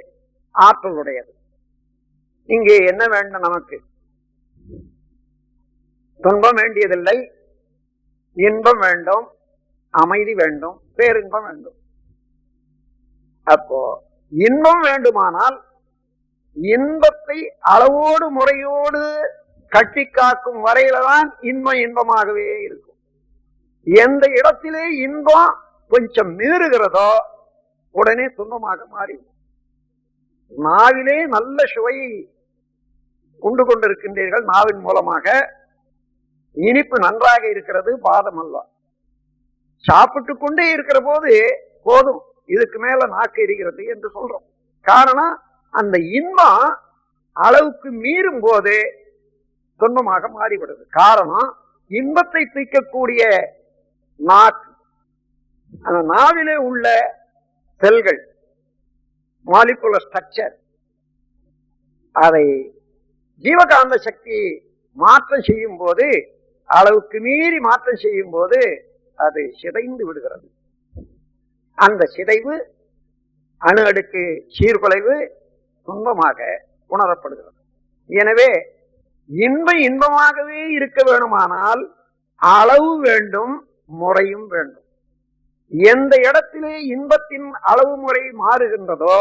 ஆற்றலுடையது. இங்கே என்ன வேண்டும்? நமக்கு துன்பம் வேண்டியதில்லை, இன்பம் வேண்டும், அமைதி வேண்டும், பேரின்பம் வேண்டும். அப்போ இன்பம் வேண்டுமானால் இன்பத்தை அளவோடு முறையோடு கட்டி காக்கும் வரையில்தான் இன்பம் இன்பமாகவே இருக்கும். எந்த இடத்திலே இன்பம் கொஞ்சம் மீறுகிறதோ உடனே துன்பமாக மாறி. நாவிலே நல்ல சுவையை உண்டு கொண்டிருக்கின்றீர்கள், நாவின் மூலமாக இனிப்பு நன்றாக இருக்கிறது, பாதம் அல்வா சாப்பிட்டு கொண்டே இருக்கிற போது போதும், இதுக்கு மேல நாக்கு எரிகிறது என்று சொல்றோம். காரணம், அந்த இன்பம் அளவுக்கு மீறும் போது துன்பமாக மாறிவிடுது. காரணம், இன்பத்தை தூக்கக்கூடிய நாக்கு, அந்த நாவிலே உள்ள செல்கள், மாலிகுலர் ஸ்ட்ரக்சர், அதை ஜீவகாந்த சக்தி மாற்றம் செய்யும் போது, அளவுக்கு மீறி மாற்றம் செய்யும் போது அது சிதைந்து விடுகிறது. அந்த சிதைவு, அணு அடுக்கு சீர்குலைவு துன்பமாக உணரப்படுகிறது. எனவே இன்பம் இன்பமாகவே இருக்க வேண்டுமானால் அளவு வேண்டும், முறையும் வேண்டும். எந்த இடத்திலே இன்பத்தின் அளவு முறை மாறுகின்றதோ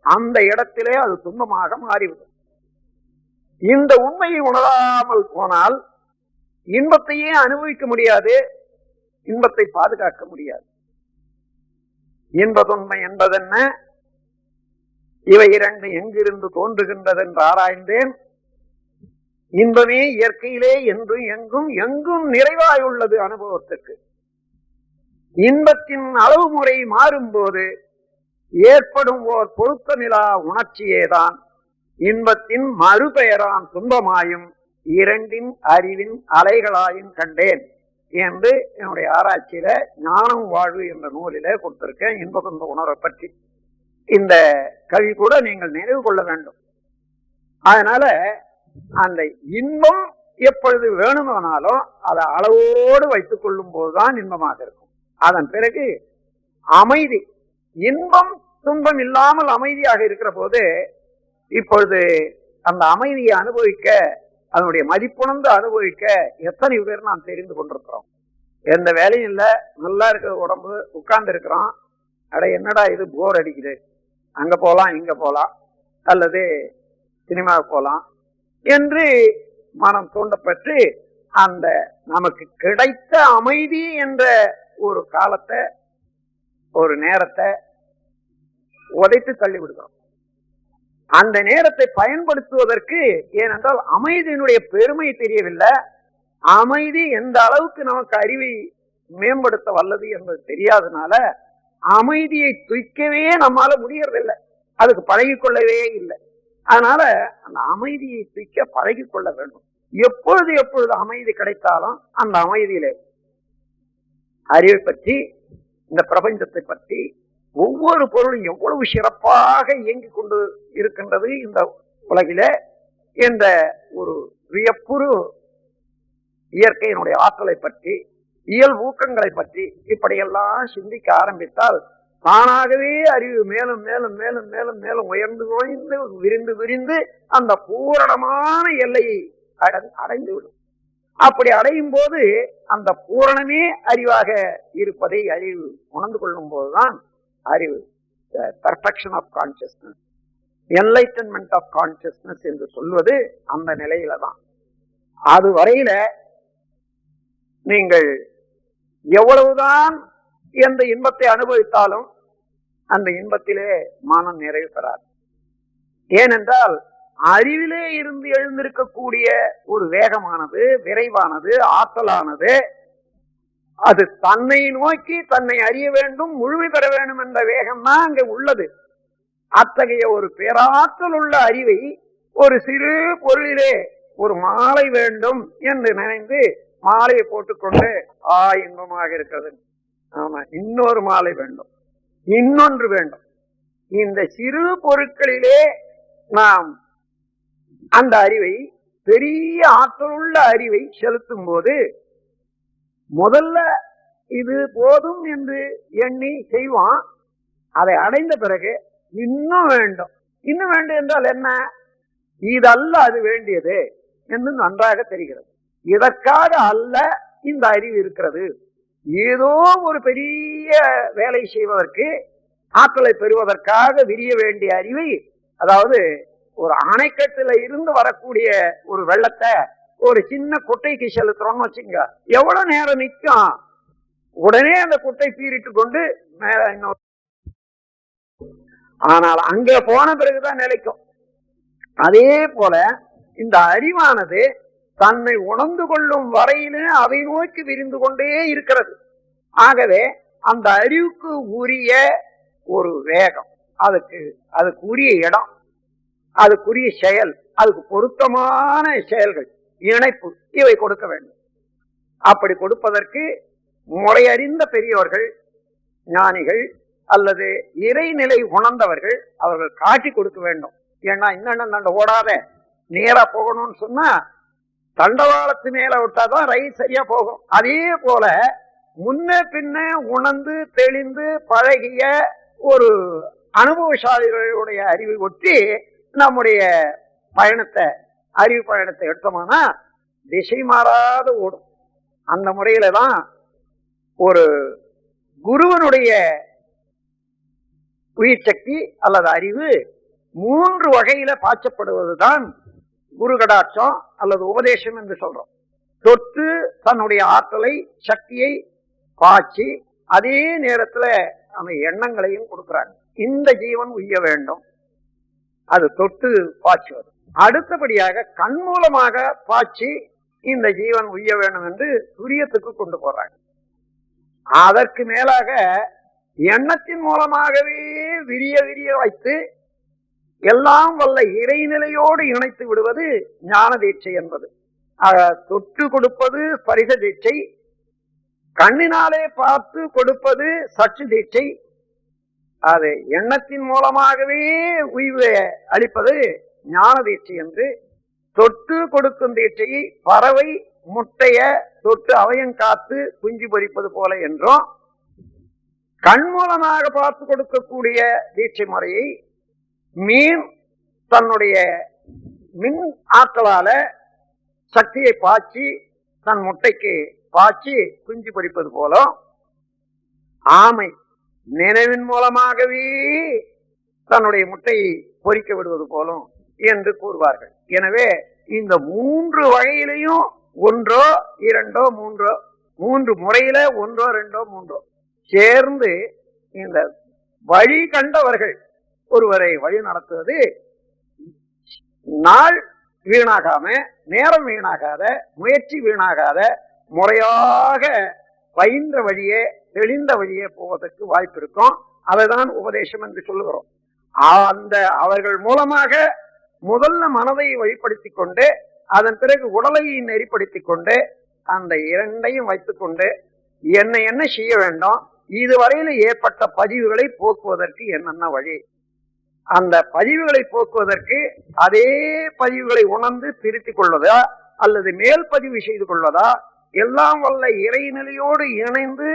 அந்த இடத்திலே அது துன்பமாக மாறிவிடும். இந்த உண்மையை உணராமல் போனால் இன்பத்தையே அனுபவிக்க முடியாது, இன்பத்தை பாதுகாக்க முடியாது. இன்பதுண்மை என்பதென்ன, இவை இரண்டு எங்கிருந்து தோன்றுகின்றது என்று ஆராய்ந்தேன். இன்பமே இயற்கையிலே என்றும் எங்கும் எங்கும் நிறைவாயுள்ளது அனுபவத்துக்கு. இன்பத்தின் அளவு முறை மாறும்போது ஏற்படும் ஓர் பொருத்தமிலா உணர்ச்சியேதான் இன்பத்தின் மறுபெயரான் துன்பமாயும் இரண்டின் அறிவின் அலைகளாயும் கண்டேன் என்று என்னுடைய ஆராய்ச்சியில ஞானம் வாழ்வு என்ற நூலில கொடுத்திருக்கேன். இன்ப துன்ப உணர்வை பற்றி இந்த கவி கூட நீங்கள் நினைவு கொள்ள வேண்டும். அதனால அந்த இன்பம் எப்பொழுது வேணுமானாலும் அதை அளவோடு வைத்துக் கொள்ளும் போதுதான் இன்பமாக இருக்கும். அதன் பிறகு அமைதி, இன்பம் துன்பம் இல்லாமல் அமைதியாக இருக்கிற போது இப்பொழுது அந்த அமைதியை அனுபவிக்க, அதனுடைய மதிப்புணர்ந்து அனுபவிக்க எத்தனை பேர் நாம் தெரிந்து கொண்டிருக்கிறோம். எந்த வேலையும் இல்லை, நல்லா இருக்கிற உடம்பு, உட்கார்ந்து இருக்கிறோம், அட என்னடா இது போர் அடிக்குது, அங்க போலாம் இங்க போலாம் அல்லது சினிமாவுக்கு போலாம் என்று மனம் தூண்டப்பட்டு அந்த நமக்கு கிடைத்த அமைதி என்ற ஒரு காலத்தை, ஒரு நேரத்தை உதைத்து தள்ளி விடுகிறோம். அந்த நேரத்தை பயன்படுத்துவதற்கு, ஏனென்றால் அமைதியினுடைய பெருமை தெரியவில்லை, அமைதி எந்த அளவுக்கு நமக்கு அறிவை மேம்படுத்த வல்லது என்பது தெரியாதனால அமைதியை துய்க்கவே நம்மால முடியறதில்லை, அதுக்கு பழகிக்கொள்ளவே இல்லை. அதனால அந்த அமைதியை துய்க்க பழகிக்கொள்ள வேண்டும். எப்பொழுது எப்பொழுது அமைதி கிடைத்தாலும் அந்த அமைதியிலே அறிவை பற்றி, இந்த பிரபஞ்சத்தை பற்றி, ஒவ்வொரு பொருளும் எவ்வளவு சிறப்பாக இயங்கிக் கொண்டு இருக்கின்றது இந்த உலகில என்ற ஒரு வியப்புறு இயற்கையினுடைய ஆற்றலை பற்றி, இயல் ஊக்கங்களை பற்றி இப்படியெல்லாம் சிந்திக்க ஆரம்பித்தால் தானாகவே அறிவு மேலும் மேலும் மேலும் மேலும் மேலும் உயர்ந்து உயர்ந்து விரிந்து விரிந்து அந்த பூரணமான எல்லையை அடைந்துவிடும். அப்படி அடையும் போது அந்த பூரணமே அறிவாக இருப்பதை அறிவு உணர்ந்து கொள்ளும் போதுதான் அறிவு, perfection of consciousness, enlightenment of consciousness என்று சொல்வது அந்த நிலையில தான். அது வரையில நீங்கள் எவ்வளவுதான் எந்த இன்பத்தை அனுபவித்தாலும் அந்த இன்பத்திலே மனம் நிறைவு பெறாது. ஏனென்றால் அறிவிலே இருந்து எழுந்திருக்கக்கூடிய ஒரு வேகமானது, விரைவானது, ஆற்றலானது, அது தன்னை நோக்கி தன்னை அறிய வேண்டும், முழுமை பெற வேண்டும் என்ற வேகம்தான் அங்கே உள்ளது. அத்தகைய ஒரு பேராற்றல் உள்ள அறிவை ஒரு சிறு பொருளிலே ஒரு மாலை வேண்டும் என்று நினைந்து மாலையை போட்டுக்கொண்டு இன்பமாக இருக்கிறது, ஆமா இன்னொரு மாலை வேண்டும், இன்னொன்று வேண்டும். இந்த சிறு பொருட்களிலே நாம் அந்த அறிவை, பெரிய ஆற்றலுள்ள அறிவை செலுத்தும் போது முதல்ல இது போதும் என்று எண்ணி செய்வான். அதை அடைந்த பிறகு இன்னும் வேண்டும், இன்னும் வேண்டும் என்றால் என்ன, இதல்ல அது வேண்டியது என்று நன்றாக தெரிகிறது. இதற்காக அல்ல இந்த அறிவு இருக்கிறது, ஏதோ ஒரு பெரிய வேலை செய்வதற்கு, ஆற்றலை பெறுவதற்காக விரிய வேண்டிய அறிவை, அதாவது ஒரு அணைக்கட்டுல இருந்து வரக்கூடிய ஒரு வெள்ளத்தை ஒரு சின்ன குட்டைக்கு செலுத்துறோம்னு வச்சுங்க, எவ்வளவு நேரம் நிற்கும், உடனே அந்த குட்டை பீறிட்டு கொண்டு மேல இன்னொரு, ஆனால் அங்க போன பிறகுதான் நிலைக்கும். அதே போல இந்த அறிவானது தன்னை உணர்ந்து கொள்ளும் வரையிலே அதை நோக்கி விரிந்து கொண்டே இருக்கிறது. ஆகவே அந்த அறிவுக்கு உரிய ஒரு வேகம், அதுக்கு உரிய இடம், அதுக்குரிய செயல், அதுக்கு பொருத்தமான செயல்கள், இணைப்பு, இவை கொடுக்க வேண்டும். அப்படி கொடுப்பதற்கு முறையறிந்த பெரியவர்கள், ஞானிகள் அல்லது இறைநிலை உணர்ந்தவர்கள் அவர்கள் காட்டி கொடுக்க வேண்டும். ஏன்னா இன்னொன்னு ஓடாத நேரா போகணும்னு சொன்னா தண்டவாளத்து மேல விட்டாதான் ரயில் சரியா போகும். அதே போல முன்ன பின்ன உணர்ந்து தெளிந்து பழகிய ஒரு அனுபவசாலிகளுடைய அறிவை ஒட்டி நம்முடைய பயணத்தை, அறிவு பயணத்தை எடுத்தோம்னா திசை மாறாத ஓடும். அந்த முறையில தான் ஒரு குருவனுடைய உயிர் சக்தி அல்லது அறிவு 3 வகையில பாய்ச்சப்படுவதுதான் குரு கடாட்சம் அல்லது உபதேசம் என்று சொல்றோம். தொட்டு தன்னுடைய ஆற்றலை, சக்தியை பாய்ச்சி அதே நேரத்துல அந்த எண்ணங்களையும் கொடுக்கிறாங்க. இந்த ஜீவன் உய்ய வேண்டும், அது தொட்டு பாய்ச்சுவது. அடுத்தபடியாக கண் மூலமாக பாய்ச்சி இந்த ஜீவன் உய்ய வேண்டும் என்று துரியத்துக்கு கொண்டு போறாங்க. அதற்கு மேலாக எண்ணத்தின் மூலமாகவே விரிய விரிய வைத்து எல்லாம் வல்ல இறைநிலையோடு இணைத்து விடுவது ஞான தீட்சை என்பது. தொட்டு கொடுப்பது பரிச தீட்சை, கண்ணினாலே பார்த்து கொடுப்பது சற்று தீட்சை, அது எண்ணத்தின் மூலமாகவே உய்வு அளிப்பது ஞான தீட்சை என்று. தொட்டு கொடுக்கும் தீட்சையை பறவை முட்டைய தொட்டு அவயம் காத்து குஞ்சு பொறிப்பது போல என்றும், கண் மூலமாக பார்த்து கொடுக்கக்கூடிய தீட்சை முறையை மீன் தன்னுடைய மின் ஆற்றலால சக்தியை பாய்ச்சி தன் முட்டைக்கு பாய்ச்சி குஞ்சு பொறிப்பது போல, ஆமை நினைவின் மூலமாகவே தன்னுடைய முட்டையை பொறிக்க விடுவது போலும் என்று கூறுவார்கள். எனவே இந்த 3 வகையிலையும் ஒன்றோ இரண்டோ மூன்றோ, 3 முறையில ஒன்றோ ரெண்டோ மூன்றோ சேர்ந்து இந்த வழி கண்டவர்கள் ஒருவரை வழி நடத்துவது நாள் வீணாகாம, நேரம் வீணாகாத, முயற்சி வீணாகாத, முறையாக பயின்ற வழியே தெளிந்த வழியே போவதற்கு வாய்ப்பு இருக்கும். அதைதான் உபதேசம் என்று சொல்லுகிறோம். அந்த அவர்கள் மூலமாக முதல்ல மனதை வழிப்படுத்திக் கொண்டு, அதன் பிறகு உடலை நெறிப்படுத்திக் கொண்டு, அந்த இரண்டையும் வைத்துக் கொண்டு என்ன செய்ய வேண்டும், இதுவரையில் ஏற்பட்ட பதிவுகளை போக்குவதற்கு என்னென்ன வழி, அந்த பதிவுகளை போக்குவதற்கு அதே பதிவுகளை உணர்ந்து திருத்திக் கொள்வதா அல்லது மேல் பதிவு செய்து கொள்வதா, எல்லாம் வல்ல இறைநிலையோடு இணைந்து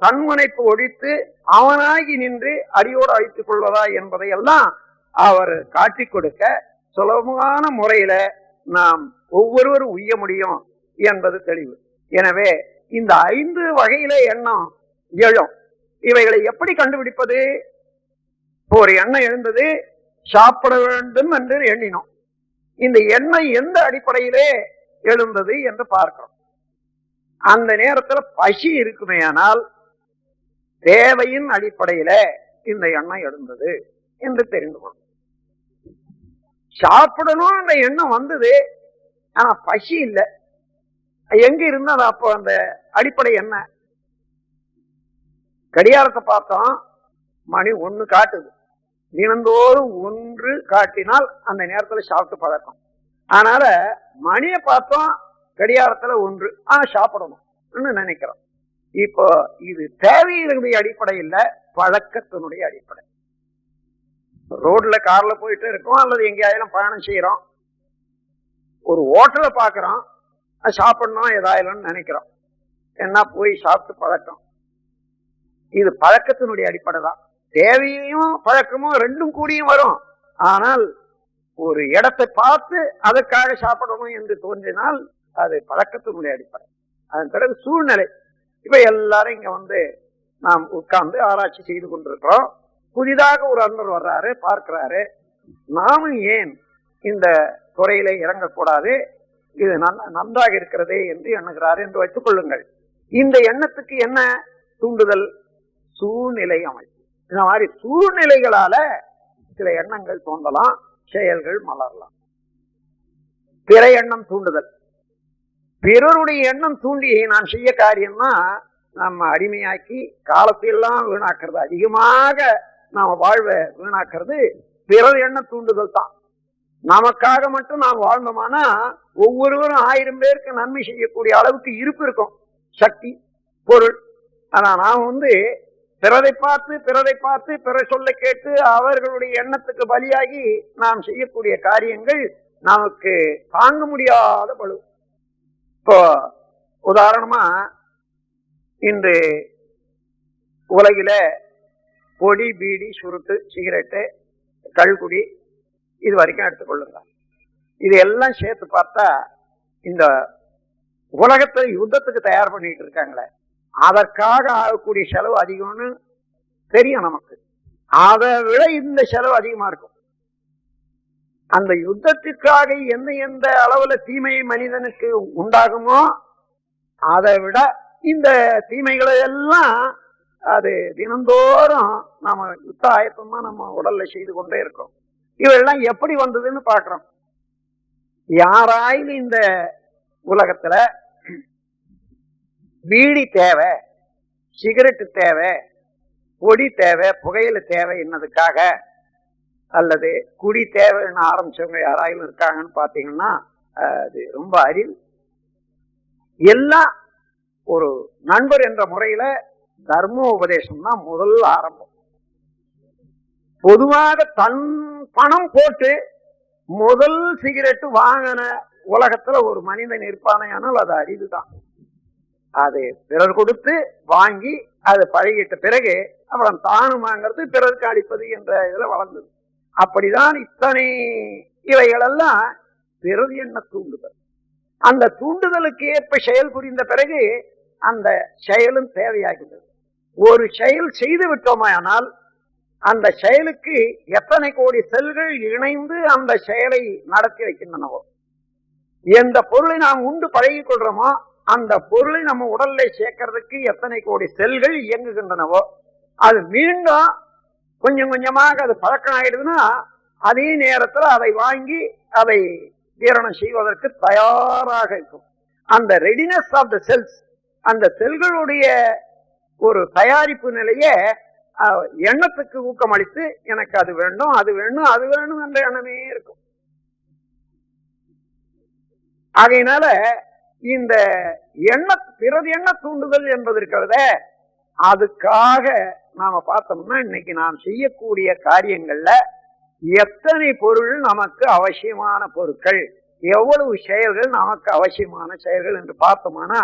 தன்முனைப்பு ஒழித்து அவனாகி நின்று அடியோடு அழித்துக் கொள்வதா என்பதையெல்லாம் அவர் காட்டி கொடுக்க சுலபமான முறையில நாம் ஒவ்வொருவரும் உய்ய முடியும் என்பது தெளிவு. எனவே இந்த 5 வகையில எண்ணம் எழும். இவைகளை எப்படி கண்டுபிடிப்பது? ஒரு எண்ணம் எழுந்தது, சாப்பிட வேண்டும் என்று எண்ணினோம். இந்த எண்ணம் எந்த அடிப்படையிலே எழுந்தது என்று பார்க்கிறோம். அந்த நேரத்தில் பசி இருக்குமே, ஆனால் தேவையின் அடிப்படையில இந்த எண்ணம் எழுந்தது என்று தெரிந்து கொள்ளும். சாப்பிடணும் அந்த எண்ணம் வந்தது, ஆனா பசி இல்லை. எங்க இருந்தது அப்போ? அந்த அடிப்படை என்ன? கடிகாரத்தை பார்த்தோம், மணி 1 காட்டுது. தினந்தோறும் 1 காட்டினால் அந்த நேரத்தில் சாப்பிட்டு பழக்கம். அதனால மணியை பார்த்தோம், கடிகாரத்துல 1, ஆனா சாப்பிடணும் நினைக்கிறோம். இப்போ இது தேவையினுடைய அடிப்படை இல்ல, பழக்கத்தினுடைய அடிப்படை. ரோட்ல கார்ல போயிட்டு இருக்கோம் அல்லது எங்கேயாயிலும் பயணம் செய்யறோம், ஒரு ஹோட்டலை பாக்குறோம், சாப்பிடணும் ஏதாயிலும் நினைக்கிறோம், என்ன போய் சாப்பிட்டு பழக்கம். இது பழக்கத்தினுடைய அடிப்படை தான். தேவையும் பழக்கமும் ரெண்டும் கூடியும் வரும். ஆனால் ஒரு இடத்தை பார்த்து அதற்காக சாப்பிடணும் என்று தோன்றினால் அது பழக்கத்தினுடைய அடிப்படை. அதன் பிறகு சூழ்நிலை. இப்ப எல்லாரும் இங்க வந்து நாம் உட்கார்ந்து ஆராய்ச்சி செய்து கொண்டிருக்கிறோம். புதிதாக ஒரு அன்பர் வர்றாரு, பார்க்கிறாரு, நாமும் ஏன் இந்த துறையில இறங்கக்கூடாது, இது நன்றாக இருக்கிறதே என்று எண்ணுகிறாரு என்று வைத்துக் கொள்ளுங்கள். இந்த எண்ணத்துக்கு என்ன தூண்டுதல்? சூழ்நிலை அமைப்பு. இந்த மாதிரி சூழ்நிலைகளால சில எண்ணங்கள் தோன்றலாம், செயல்கள் மலரலாம். பிற எண்ணம் தூண்டுதல். பிறருடைய எண்ணம் தூண்டி நான் செய்ய காரியம்னா நம்ம அடிமையாக்கி காலத்தையெல்லாம் வீணாக்குறது, அதிகமாக நாம வாழ்வை வீணாக்குறது பிறர் எண்ணம் தூண்டுதல் தான். நமக்காக மட்டும் நாம் வாழ்ந்தோமானா ஒவ்வொருவரும் 1000 பேருக்கு நன்மை செய்யக்கூடிய அளவுக்கு இருப்பு இருக்கும், சக்தி, பொருள். ஆனா நாம் வந்து பிறரை பார்த்து பிற சொல்ல கேட்டு அவர்களுடைய எண்ணத்துக்கு பலியாகி நாம் செய்யக்கூடிய காரியங்கள் நமக்கு தாங்க முடியாத பளு. இப்போ உதாரணமா இன்று உலகில பொடி, பீடி, சுருட்டு, சிகரெட்டு, கல்குடி இது வரைக்கும் எடுத்துக்கொள்ளுங்க. இது எல்லாம் சேர்த்து பார்த்தா இந்த உலகத்தை யுத்தத்துக்கு தயார் பண்ணிட்டு இருக்காங்களே, அதற்காக ஆகக்கூடிய செலவு அதிகம்னு தெரியும் நமக்கு. அதை விட இந்த செலவு அதிகமா இருக்கும். அந்த யுத்தத்துக்காக எந்த அளவுல தீமை மனிதனுக்கு உண்டாகுமோ அதை விட இந்த தீமைகளை எல்லாம் அது தினந்தோறும் நம்ம யுத்த ஆயத்தமா நம்ம உடல்ல செய்து கொண்டே இருக்கோம். இவெல்லாம் எப்படி வந்ததுன்னு பாக்குறோம். யாராயும் இந்த உலகத்துல பீடி தேவை, சிகரெட்டு தேவை, பொடி தேவை, புகையில தேவை என்னதுக்காக, அல்லது குடி தேவைன்னு ஆரம்பிச்சவங்க யாராயும் இருக்காங்கன்னு பாத்தீங்கன்னா அது ரொம்ப அறிவு. எல்லாம் ஒரு நண்பர் என்ற முறையில தர்ம உபதேசம் தான் முதல் ஆரம்பம். பொதுவாக தன் பணம் போட்டு முதல் சிகரெட்டு வாங்கின உலகத்துல ஒரு மனிதன் இருப்பானையானால் அது அறிவுதான். அது பிறர் கொடுத்து வாங்கி அது பழகிட்ட பிறகு அப்புறம் தானும் வாங்கிறது, பிறருக்கு அளிப்பது என்ற இதுல வளர்ந்தது. அப்படிதான் இத்தனை இவைகளெல்லாம் பிறர் எண்ண தூண்டுதல். அந்த தூண்டுதலுக்கு ஏற்ப செயல் புரிந்த பிறகு அந்த செயலும் தேவையாகிறது. ஒரு செயல் செய்து விட்டோமானால் அந்த செயலுக்கு எத்தனை கோடி செல்கள் இணைந்து அந்த செயலை நடத்தி வைக்கின்றனவோ, எந்த பொருளை நாம் உண்டு பழகி கொள்றோமோ அந்த பொருளை நம்ம உடல்ல சேர்க்கறதுக்கு எத்தனை கோடி செல்கள் இயங்குகின்றனவோ, அது மீண்டும் கொஞ்சம் கொஞ்சமாக அது பழக்கம் ஆயிடுதுன்னா அதே நேரத்தில் அதை வாங்கி அதை ஜீரணம் செய்வதற்கு தயாராக இருக்கும். அந்த ரெடினஸ் ஆஃப் த செல்ஸ், அந்த செல்களுடைய ஒரு தயாரிப்பு நிலையை எண்ணத்துக்கு ஊக்கமளித்து எனக்கு அது வேண்டும், அது வேணும், அது வேணும் என்ற எண்ணமே இருக்கும். ஆகையினால இந்த பிறகு எண்ண தூண்டுதல் என்பது இருக்கிறத, அதுக்காக நாம பார்த்தோம்னா இன்னைக்கு நாம் செய்யக்கூடிய காரியங்கள்ல எத்தனை பொருள் நமக்கு அவசியமான பொருட்கள், எவ்வளவு செயல்கள் நமக்கு அவசியமான செயல்கள் என்று பார்த்தோம்னா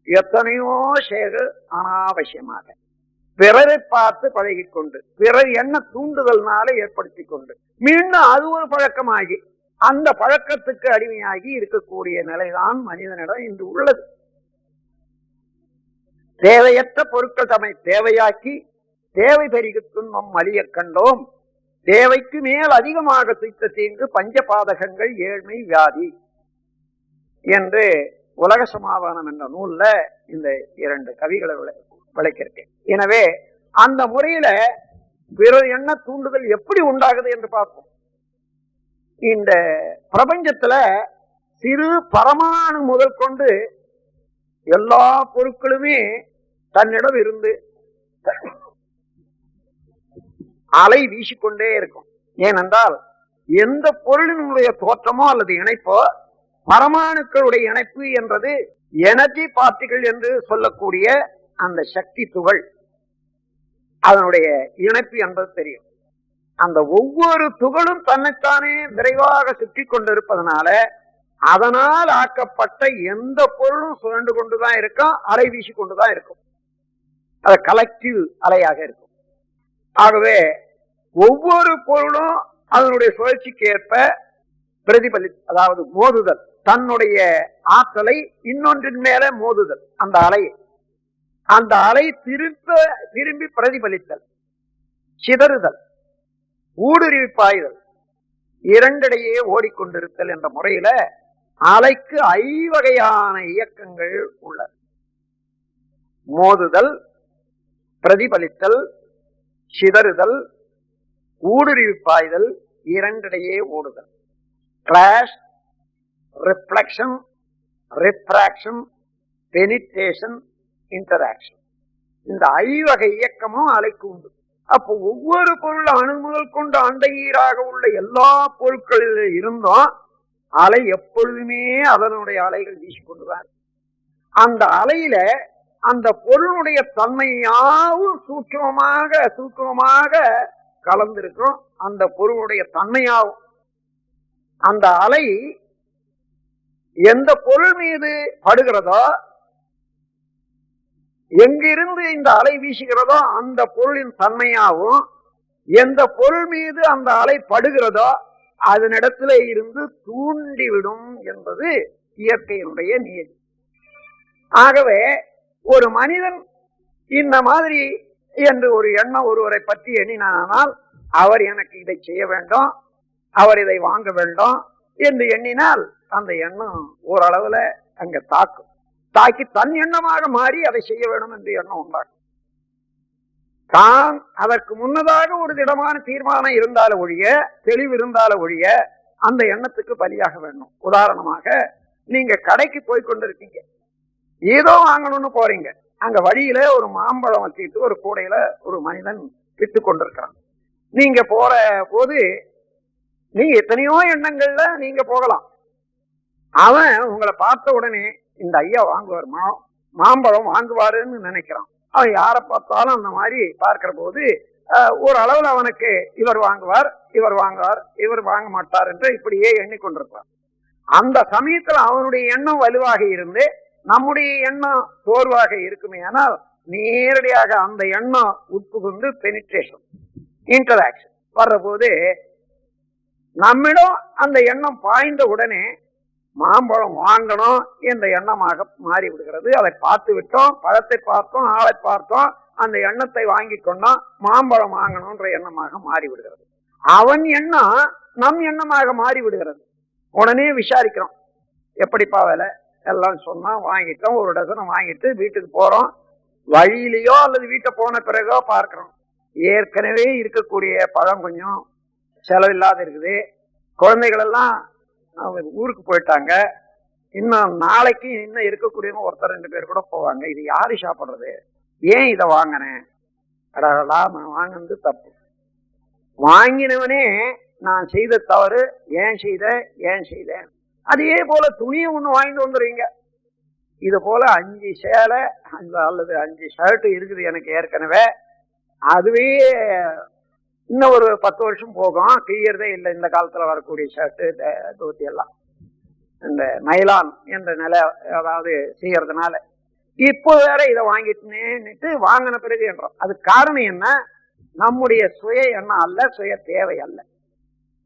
எத்தனையோ செயல்கள் அனாவசியமாக பிறரை பார்த்து பழகிக்கொண்டு பிறர் எண்ண தூண்டுதல்னால ஏற்படுத்தி கொண்டு மீண்டும் அது ஒரு பழக்கமாகி அந்த பழக்கத்துக்கு அடிமையாகி இருக்கக்கூடிய நிலைதான் மனிதனிடம் இன்று உள்ளது. தேவையற்ற பொருட்கள் தம்மை தேவையாக்கி தேவை பெருகி துன்பம் மலிய கண்டோம், தேவைக்கு மேல் அதிகமாக துய்த்த தீங்கு பஞ்சபாதகங்கள் ஏழ்மை வியாதி என்று உலக சமாதானம் என்ற நூல்ல இந்த 2 கவிகளை விளக்கியிருக்கேன். எனவே அந்த முறையில பிறர் எண்ண தூண்டுதல் எப்படி உண்டாகுது என்று பார்ப்போம். இந்த பிரபஞ்சத்துல சிறு பரமாணு முதல் கொண்டு எல்லா பொருட்களுமே தன்னிடம் இருந்து அலை வீசிக்கொண்டே இருக்கும். ஏனென்றால் எந்த பொருளினுடைய தோற்றமோ அல்லது இணைப்போ, பரமாணுக்களுடைய இணைப்பு என்றது எனர்ஜி பார்ட்டிகள் என்று சொல்லக்கூடிய அந்த சக்தி துகள், அதனுடைய இணைப்பு என்பது தெரியும். அந்த ஒவ்வொரு துகளும் தன்னைத்தானே விரைவாக சுற்றி கொண்டிருப்பதனால அதனால் ஆக்கப்பட்ட எந்த பொருளும் சுழண்டு கொண்டுதான் இருக்கும், அலை வீசி கொண்டுதான் இருக்கும். அது கலெக்டிவ் அலையாக இருக்கும். ஆகவே ஒவ்வொரு பொருளும் அதனுடைய சுழற்சிக்கு ஏற்ப அதாவது மோதுதல், தன்னுடைய ஆற்றலை இன்னொன்றின் மேல மோதுதல், அந்த அலை திரும்பி பிரதிபலித்தல், சிதறுதல், ஊடுருவி பாய்தல், இரண்டிடையே ஓடிக்கொண்டிருத்தல் என்ற முறையில அலைக்கு 5 வகையான இயக்கங்கள் உள்ளன. மோதுதல், பிரதிபலித்தல், சிதறுதல், ஊடுருவி பாய்தல், இரண்டிடையே ஓடுதல். Clash, reflection, refraction, penetration, interaction. இந்த 5 வகை இயக்கமும் அலைக்கு உண்டு. அப்போ ஒவ்வொரு பொருள் அணு முதல் கொண்டு அண்டையீராக உள்ள எல்லா பொருட்களில் இருந்தும் அலை எப்பொழுதுமே அதனுடைய அலைகள் வீசிக்கொண்டுதான். அந்த அலையில அந்த பொருளுடைய தன்மையாவும் சூட்சமாக கலந்திருக்கும். அந்த பொருளுடைய தன்மையாகும் அந்த அலை எந்த பொருள் மீது படுகிறதோ, எங்கிருந்து இந்த அலை வீசுகிறதோ அந்த பொருளின் தன்மையாகவும், எந்த பொருள் மீது அந்த அலை படுகிறதோ அதனிடத்துல இருந்து தூண்டிவிடும் என்பது இயற்கையினுடைய நியதி. ஆகவே ஒரு மனிதன் இந்த மாதிரி என்று ஒரு எண்ணம் ஒருவரை பற்றி எண்ணினால், அவர் எனக்கு இதை செய்ய வேண்டும், அவர் இதை வாங்க வேண்டும் என்று எண்ணினால் அந்த எண்ணம் ஓரளவுல அங்க தாக்கி தன் எண்ணமாக மாறி அதை செய்ய வேண்டும் என்று எண்ணம் உண்டாகும். தான் அதற்கு முன்னதாக ஒரு திடமான தீர்மானம் இருந்தால ஒழிய, தெளிவு இருந்தால ஒழிய அந்த எண்ணத்துக்கு பலியாக வேண்டும். உதாரணமாக, நீங்க கடைக்கு போய் கொண்டிருக்கீங்க, ஏதோ வாங்கணும்னு போறீங்க. அங்க வழியில ஒரு மாம்பழம் வச்சுட்டு ஒரு கூடையில ஒரு மனிதன் விட்டு கொண்டிருக்கிறான். நீங்க போற போது நீங்க எத்தனையோ எண்ணங்கள்ல நீங்க போகலாம். அவன் உங்களை பார்த்த உடனே இந்த ஐயா வாங்குவார், மாம்பழம் வாங்குவாருன்னு நினைக்கிறான். அவன் யாரை பார்த்தாலும் அந்த மாதிரி பார்க்கிற போது ஒரு அளவுல அவனுக்கு இவர் வாங்குவார், இவர் வாங்குவார், இவர் வாங்க மாட்டார் என்று இப்படியே எண்ணிக்கொண்டிருப்பார். அந்த சமயத்துல அவனுடைய எண்ணம் வலுவாக இருந்து நம்முடைய எண்ணம் சோர்வாக இருக்குமே ஆனால் நேரடியாக அந்த எண்ணம் உட்புகுந்து பெனிட்ரேஷன், இன்டராக்ஷன் வர்ற போது நம்மிடம் அந்த எண்ணம் பாய்ந்த உடனே மாம்பழம் வாங்கணும் என்ற எண்ணமாக மாறி விடுகிறது. அதை பார்த்து விட்டோம், பழத்தை பார்த்தோம், ஆளை பார்த்தோம், அந்த எண்ணத்தை வாங்கி கொண்டோம், மாம்பழம் வாங்கணும்ன்ற எண்ணமாக மாறி விடுகிறது. அவன் எண்ணம் நம் எண்ணமாக மாறி விடுகிறது. உடனே விசாரிக்கிறோம், எப்படிப்பா வேலை எல்லாம் சொன்னா வாங்கிட்டோம். ஒரு டசனை வாங்கிட்டு வீட்டுக்கு போறோம். வழியிலையோ அல்லது வீட்டை போன பிறகோ பார்க்கிறோம், ஏற்கனவே இருக்கக்கூடிய பழம் கொஞ்சம் செலவில்லாத இருக்குது. குழந்தைகள் எல்லாம் ஊருக்கு போயிட்டாங்க. இன்னும் நாளைக்கு இன்னும் இருக்கக்கூடியவங்க ஒருத்தர் 2 பேர் கூட போவாங்க. இது யாரு சாப்பிடுறது? ஏன் இதை வாங்கினேன்? நான் வாங்கினது தப்பு. வாங்கினவனே நான் செய்த தவறு, ஏன் செய்தேன். அதே போல துணியை ஒண்ணு வாங்கிட்டு வந்துடுறீங்க. இது போல 5 சேலை அல்லது 5 ஷர்ட் இருக்குது எனக்கு ஏற்கனவே. அதுவே இன்னும் ஒரு 10 வருஷம் போகும், கிளியறதே இல்லை. இந்த காலத்துல வரக்கூடிய ஷர்ட்டு தோத்தி எல்லாம் இந்த நைலான் என்ற நிலை அதாவது செய்யறதுனால இப்போ வேற இதை வாங்கிட்டுனேன்னுட்டு வாங்கின பிறகு என்றோம். அது காரணம் என்ன? நம்முடைய சுய எண்ணம் அல்ல, சுய தேவை அல்ல.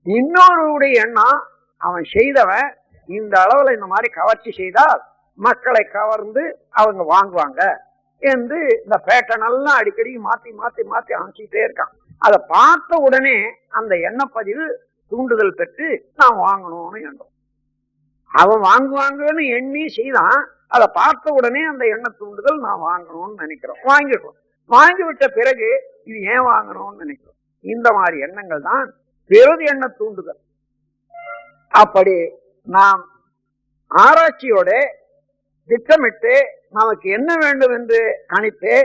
இன்னொருடைய எண்ணம், அவன் செய்தவன் இந்த அளவுல இந்த மாதிரி கவர்ச்சி செய்தால் மக்களை கவர்ந்து அவங்க வாங்குவாங்க என்று இந்த பேட்டர்ன் எல்லாம் அடிக்கடி மாத்தி மாத்தி மாத்தி அமைச்சிட்டே இருக்கான். அதை பார்த்த உடனே அந்த எண்ணப்பதிவு தூண்டுதல் பெற்று நான் வாங்கணும்னு எண்ணம். அவன் வாங்குவாங்கன்னு எண்ணி செய்தான். அதை பார்த்த உடனே அந்த எண்ண தூண்டுதல் நான் வாங்கணும்னு நினைக்கிறோம், வாங்கிடுறோம். வாங்கிவிட்ட பிறகு இது ஏன் வாங்கணும்னு நினைக்கிறோம். இந்த மாதிரி எண்ணங்கள் தான் பெருது எண்ண தூண்டுதல். அப்படி நாம் ஆராய்ச்சியோட திட்டமிட்டு நமக்கு என்ன வேண்டும் என்று கணித்து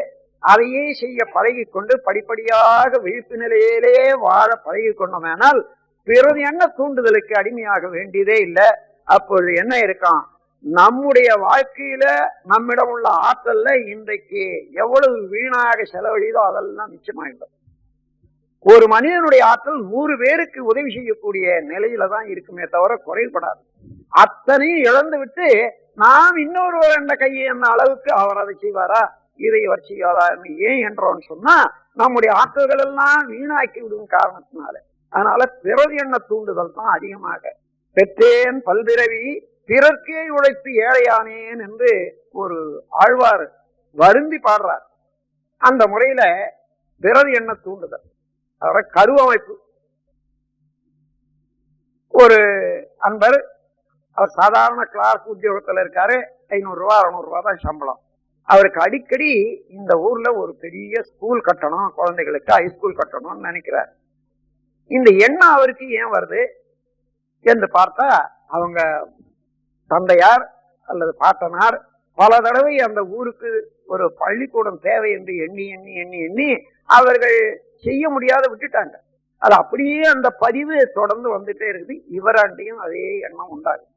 அதையே செய்ய பழகி கொண்டு படிப்படியாக விழிப்பு நிலையிலே வாழ பழகி கொண்டோமேனால் பிறகு என்ன தூண்டுதலுக்கு அடிமையாக வேண்டியதே இல்லை. அப்பொழுது என்ன இருக்கான், நம்முடைய வாழ்க்கையில நம்மிடம் உள்ள ஆற்றல்ல இன்றைக்கு எவ்வளவு வீணாக செலவழிதோ அதெல்லாம் நிச்சயமாயிடும். ஒரு மனிதனுடைய ஆற்றல் 100 பேருக்கு உதவி செய்யக்கூடிய நிலையில தான் இருக்குமே தவிர குறைபடாது. அத்தனையும் இழந்து விட்டு நாம் இன்னொருவர் என்ற கையை என்ற அளவுக்கு அவர் அதை செய்வாரா, இதை அவர் செய்வாரா ஏன் என்றோன்னு சொன்னா நம்முடைய ஆற்றல்கள் எல்லாம் வீணாக்கி விடும் காரணத்தினால. அதனால பிறர் எண்ண தூண்டுதல் தான் அதிகமாக. பெற்றேன் பல்பிறவி பிறர்க்கே உழைத்து ஏழையானேன் என்று ஒரு ஆழ்வார் வருந்தி பாடுறார். அந்த முறையில பிறர் எண்ண தூண்டுதல் அதோட கருவமைப்பு. ஒரு அன்பர், அவர் சாதாரண கிளாஸ் உத்தியோகத்தில் இருக்காரு, 500 ரூபா 600 ரூபா தான் சம்பளம். அவருக்கு அடிக்கடி இந்த ஊர்ல ஒரு பெரிய ஸ்கூல் கட்டணும், குழந்தைகளுக்கு ஹைஸ்கூல் கட்டணும்னு நினைக்கிறார். இந்த எண்ணம் அவருக்கு ஏன் வருது என்று பார்த்தா, அவங்க தந்தையார் அல்லது பாட்டனார் பல தடவை அந்த ஊருக்கு ஒரு பள்ளிக்கூடம் தேவை என்று எண்ணி எண்ணி எண்ணி எண்ணி அவர்கள் செய்ய முடியாத விட்டுட்டாங்க. அது அப்படியே அந்த பதிவு தொடர்ந்து வந்துட்டே இருக்குது. இவராண்டியும் அதே எண்ணம் உண்டாகும்.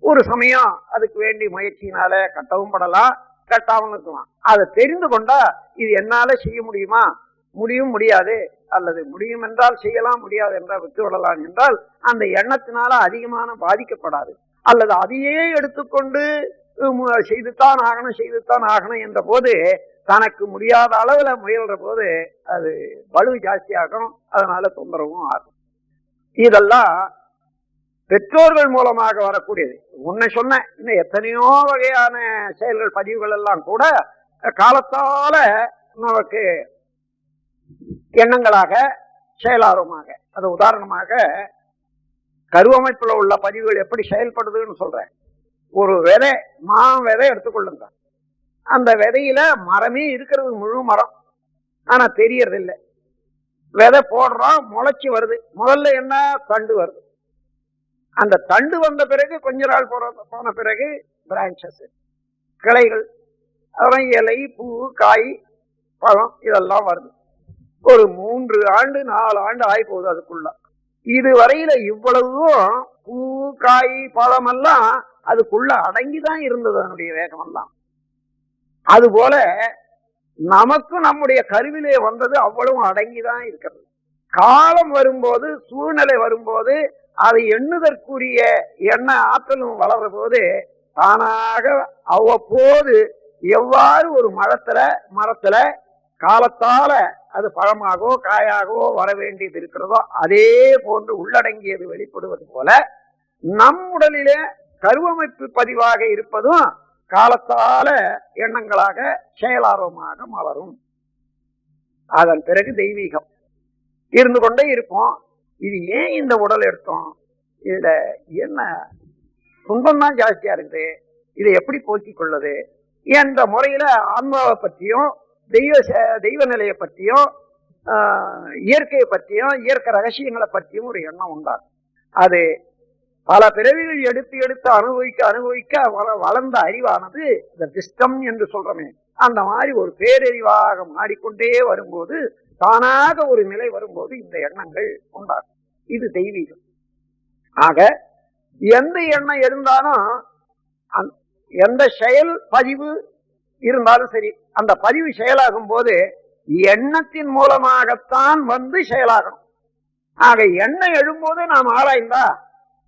ஒரு சமயம் அதுக்கு வேண்டி முயற்சியினால கட்டவும் படலாம், கட்டாமல் இருக்கலாம். அதை தெரிந்து கொண்டா இது என்னால செய்ய முடியுமா, முடியும் முடியாது, அல்லது முடியும் என்றால் செய்யலாம், முடியாது என்றால் விட்டு விடலாம் என்றால் அந்த எண்ணத்தினால அதிகமான பாதிக்கப்படாது. அல்லது அதையே எடுத்துக்கொண்டு செய்துத்தான் ஆகணும் என்ற போது தனக்கு முடியாத அளவுல முயல்ற போது அது பலு ஜாஸ்தியாகும், அதனால தொந்தரவும் ஆகும். இதெல்லாம் பெற்றோர்கள் மூலமாக வரக்கூடியது. உன்னை சொன்ன இன்னும் எத்தனையோ வகையான செயல்கள் பதிவுகள் எல்லாம் கூட காலத்தால நமக்கு எண்ணங்களாக செயலார்வமாக. அது உதாரணமாக கருவமைப்புல உள்ள பதிவுகள் எப்படி செயல்படுதுன்னு சொல்றேன். ஒரு விதை, விதை எடுத்துக்கொள்ளுங்க. அந்த விதையில மரமே இருக்கிறது, முழு மரம். ஆனா தெரியறதில்லை. விதை போடுறோம், முளைச்சி வருது. முதல்ல என்ன? தண்டு வருது. அந்த தண்டு வந்த பிறகு கொஞ்ச நாள் போன பிறகு பிரான்சஸ், கிளைகள், அப்புறம் இலை, பூ, காய், பழம் இதெல்லாம் வருது. ஒரு 3 ஆண்டு 4 ஆண்டு ஆகி போகுது அதுக்குள்ள. இதுவரையில இவ்வளவும் பூ, காய், பழம் எல்லாம் அதுக்குள்ள அடங்கிதான் இருந்தது. அதனுடைய வேகம் எல்லாம் அதுபோல நமக்கும் நம்முடைய கருவிலே வந்தது அவ்வளவு அடங்கிதான் இருக்கிறது. காலம் வரும்போது, சூழ்நிலை வரும்போது, அதை எண்ணுதற்குரிய எண்ண ஆற்றலும் வளர்ற போது தானாக அவ்வப்போது எவ்வாறு ஒரு மரத்துல காலத்தால அது பழமாகவோ காயாகவோ வர வேண்டியது இருக்கிறதோ அதே போன்று உள்ளடங்கியது வெளிப்படுவது போல நம் உடலிலே கருவமைப்பு பதிவாக இருப்பதும் காலத்தால எண்ணங்களாக செயலார்வமாக மலரும். அதன் பிறகு தெய்வீகம் இருந்து கொண்டே இருப்போம். இது ஏன் இந்த உடல் எடுத்தோம்? இதுல என்ன துன்பம் தான் ஜாஸ்தியா இருக்குது, இதை எப்படி போக்கிக் கொள்வது என்ற முறையில ஆன்மாவை பற்றியும் தெய்வ நிலையை பற்றியும் இயற்கையை பற்றியும் இயற்கை ரகசியங்களை பற்றியும் ஒரு எண்ணம் உண்டாகும். அது பல பிறவிகள் எடுத்து எடுத்து அனுபவிக்க வளர்ந்த அறிவானது இந்த விஸ்டம் என்று சொல்றமே, அந்த மாதிரி ஒரு பேரறிவாக மாறிக்கொண்டே வரும்போது, தானாக ஒரு நிலை வரும்போது இந்த எண்ணங்கள் உண்டாகும். இது தெய்வீகம். ஆக எந்த எண்ணம் இருந்தாலும், எந்த செயல் பதிவு இருந்தாலும் சரி, அந்த பதிவு செயலாகும் போது எண்ணத்தின் மூலமாகத்தான் வந்து செயலாகணும். ஆக எண்ணம் எழும்போது நாம் ஆராய்ந்தா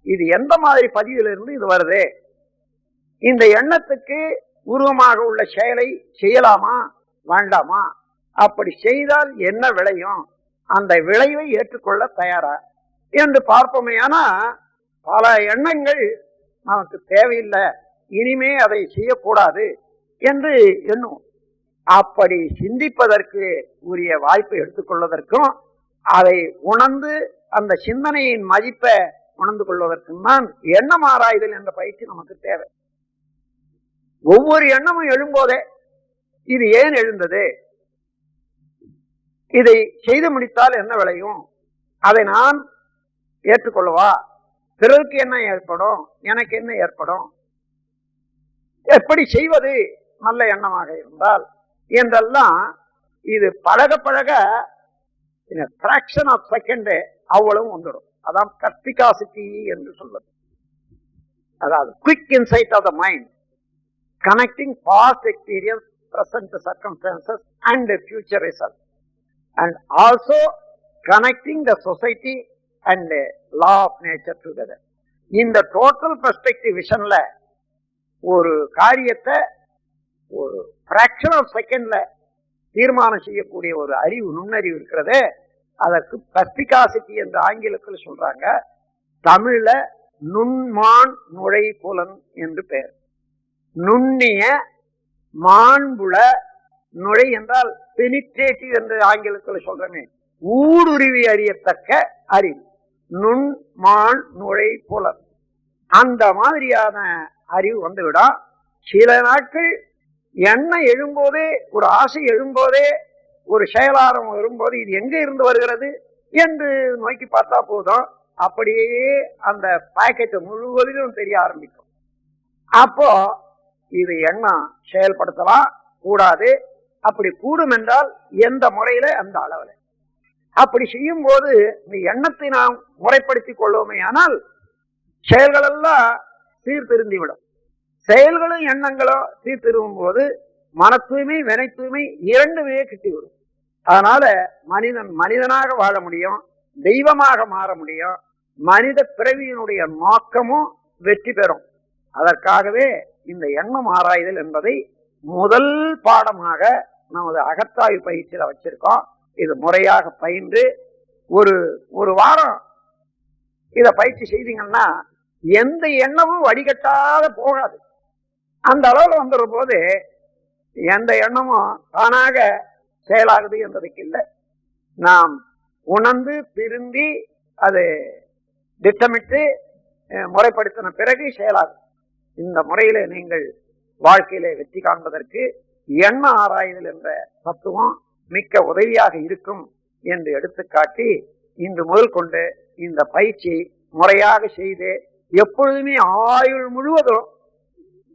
இது எந்த மாதிரி பதிவிலிருந்து இது வருது, இந்த எண்ணத்துக்கு உருவமாக உள்ள செயலை செய்யலாமா வேண்டாமா, அப்படி செய்தால் என்ன விளையும், அந்த விளைவை ஏற்றுக்கொள்ள தயாரா என்று பார்ப்போமே. ஆனா பல எண்ணங்கள் நமக்கு தேவையில்லை, இனிமே அதை செய்யக்கூடாது என்று எண்ணுவோம். அப்படி சிந்திப்பதற்கு உரிய வாய்ப்பை எடுத்துக்கொள்வதற்கும் அதை உணர்ந்து அந்த சிந்தனையின் மதிப்பை உணர்ந்து கொள்வதற்கும் தான் எண்ணம் ஆராய்தல் என்ற பயிற்சி நமக்கு தேவை. ஒவ்வொரு எண்ணமும் எழும்போதே இது ஏன் எழுந்தது, இதை செய்து முடித்தால் என்ன விளையும், அதை நான் ஏற்றுக்கொள்ளவா, பிறருக்கு என்ன ஏற்படும், எனக்கு என்ன ஏற்படும், எப்படி செய்வது நல்ல எண்ணமாக இருந்தால் என்றெல்லாம் இது பழக பழக fraction of second அவ்வளவு வந்துடும். அதான் perspicacity என்று சொல்வது. அதாவது quick insight of the mind, connecting past experience, present circumstances and future results, and also connecting the society and law of nature together. இந்த total perspective visionல ஒரு காரியத்தை ஒரு fraction of secondல தீர்மானம் செய்யக்கூடிய ஒரு அறிவு, நுண்ணறிவு இருக்கிறது. அதற்கு பர்ஸ்பிகாசிட்டி என்று ஆங்கிலத்தில் சொல்றாங்க. தமிழ்ல நுண்மான் நுழை புலன் என்று பெயர். நுண்ணிய மாண்புல, நுழை என்றால் பெனிட்ரேட்டிவ் என்று ஆங்கிலத்தில் சொல்றமே, ஊடுருவி அறியத்தக்க அறிவு, நுண்மான் நுழை புலன். அந்த மாதிரியான அறிவு வந்துவிடும். சில நாட்கள் எண்ணம் எழும்போதே, ஒரு ஆசை எழும்போதே, ஒரு செயலாரம் வரும்போது இது எங்க இருந்து வருகிறது என்று நோக்கி பார்த்தா போதும், அப்படியே அந்த பாக்கெட் முழுவதிலும் தெரிய ஆரம்பிக்கும். அப்போ இது எண்ணம் செயல்படுத்தலாம் கூடாது, அப்படி கூடும் என்றால் எந்த முறையில அந்த அளவில். அப்படி செய்யும் போது இந்த எண்ணத்தை நாம் முறைப்படுத்திக் கொள்வோமே ஆனால் செயல்கள் எல்லாம் சீர்திருந்திவிடும். செயல்களும் எண்ணங்களும் சீர்திருவும் போது மன தூய்மை, வினை தூய்மை இரண்டுமே கிட்டிவிடும். அதனால மனிதன் மனிதனாக வாழ முடியும், தெய்வமாக மாற முடியும், மனித பிறவியினுடைய நோக்கமும் வெற்றி பெறும். அதற்காகவே இந்த எண்ணம் ஆராய்தல் என்பதை முதல் பாடமாக நமது அகத்தாய்வு பயிற்சியில வச்சிருக்கோம். இது முறையாக பயின்று ஒரு வாரம் இத பயிற்சி செய்தீங்கன்னா எந்த எண்ணமும் வடிகட்டாத போகாது. அந்த அளவுல வந்துடுற போது எந்த எண்ணமும் தானாக செயலாகுது என்பதற்கு இல்லை. நாம் உணர்ந்து திரும்பி அதை திட்டமிட்டு முறைப்படுத்தின பிறகு செயலாகும். இந்த முறையில நீங்கள் வாழ்க்கையில வெற்றி காண்பதற்கு எண்ண ஆராய்தல் என்ற தத்துவம் மிக்க உதவியாக இருக்கும் என்று எடுத்துக்காட்டி இன்று முதல் கொண்டு இந்த பயிற்சியை முறையாக செய்து எப்பொழுதுமே ஆயுள் முழுவதும்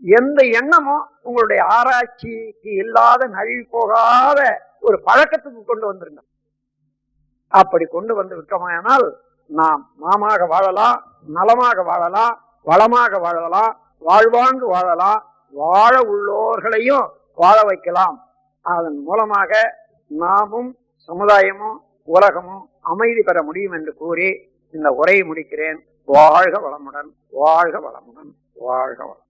எந்த எண்ணமும் உங்களுடைய ஆராய்ச்சிக்கு இல்லாத நழுவி போகாத ஒரு பழக்கத்துக்கு கொண்டு வந்துருங்க. அப்படி கொண்டு வந்து விட்டோமானால் நாம் நாமாக வாழலாம், நலமாக வாழலாம், வளமாக வாழலாம், வாழ்வாங்கு வாழலாம், வாழ உள்ளோர்களையும் வாழ வைக்கலாம். அதன் மூலமாக நாமும் சமுதாயமும் உலகமும் அமைதி பெற முடியும் என்று கூறி இந்த உரையை முடிக்கிறேன். வாழ்க வளமுடன், வாழ்க வளமுடன், வாழ்க வளம்.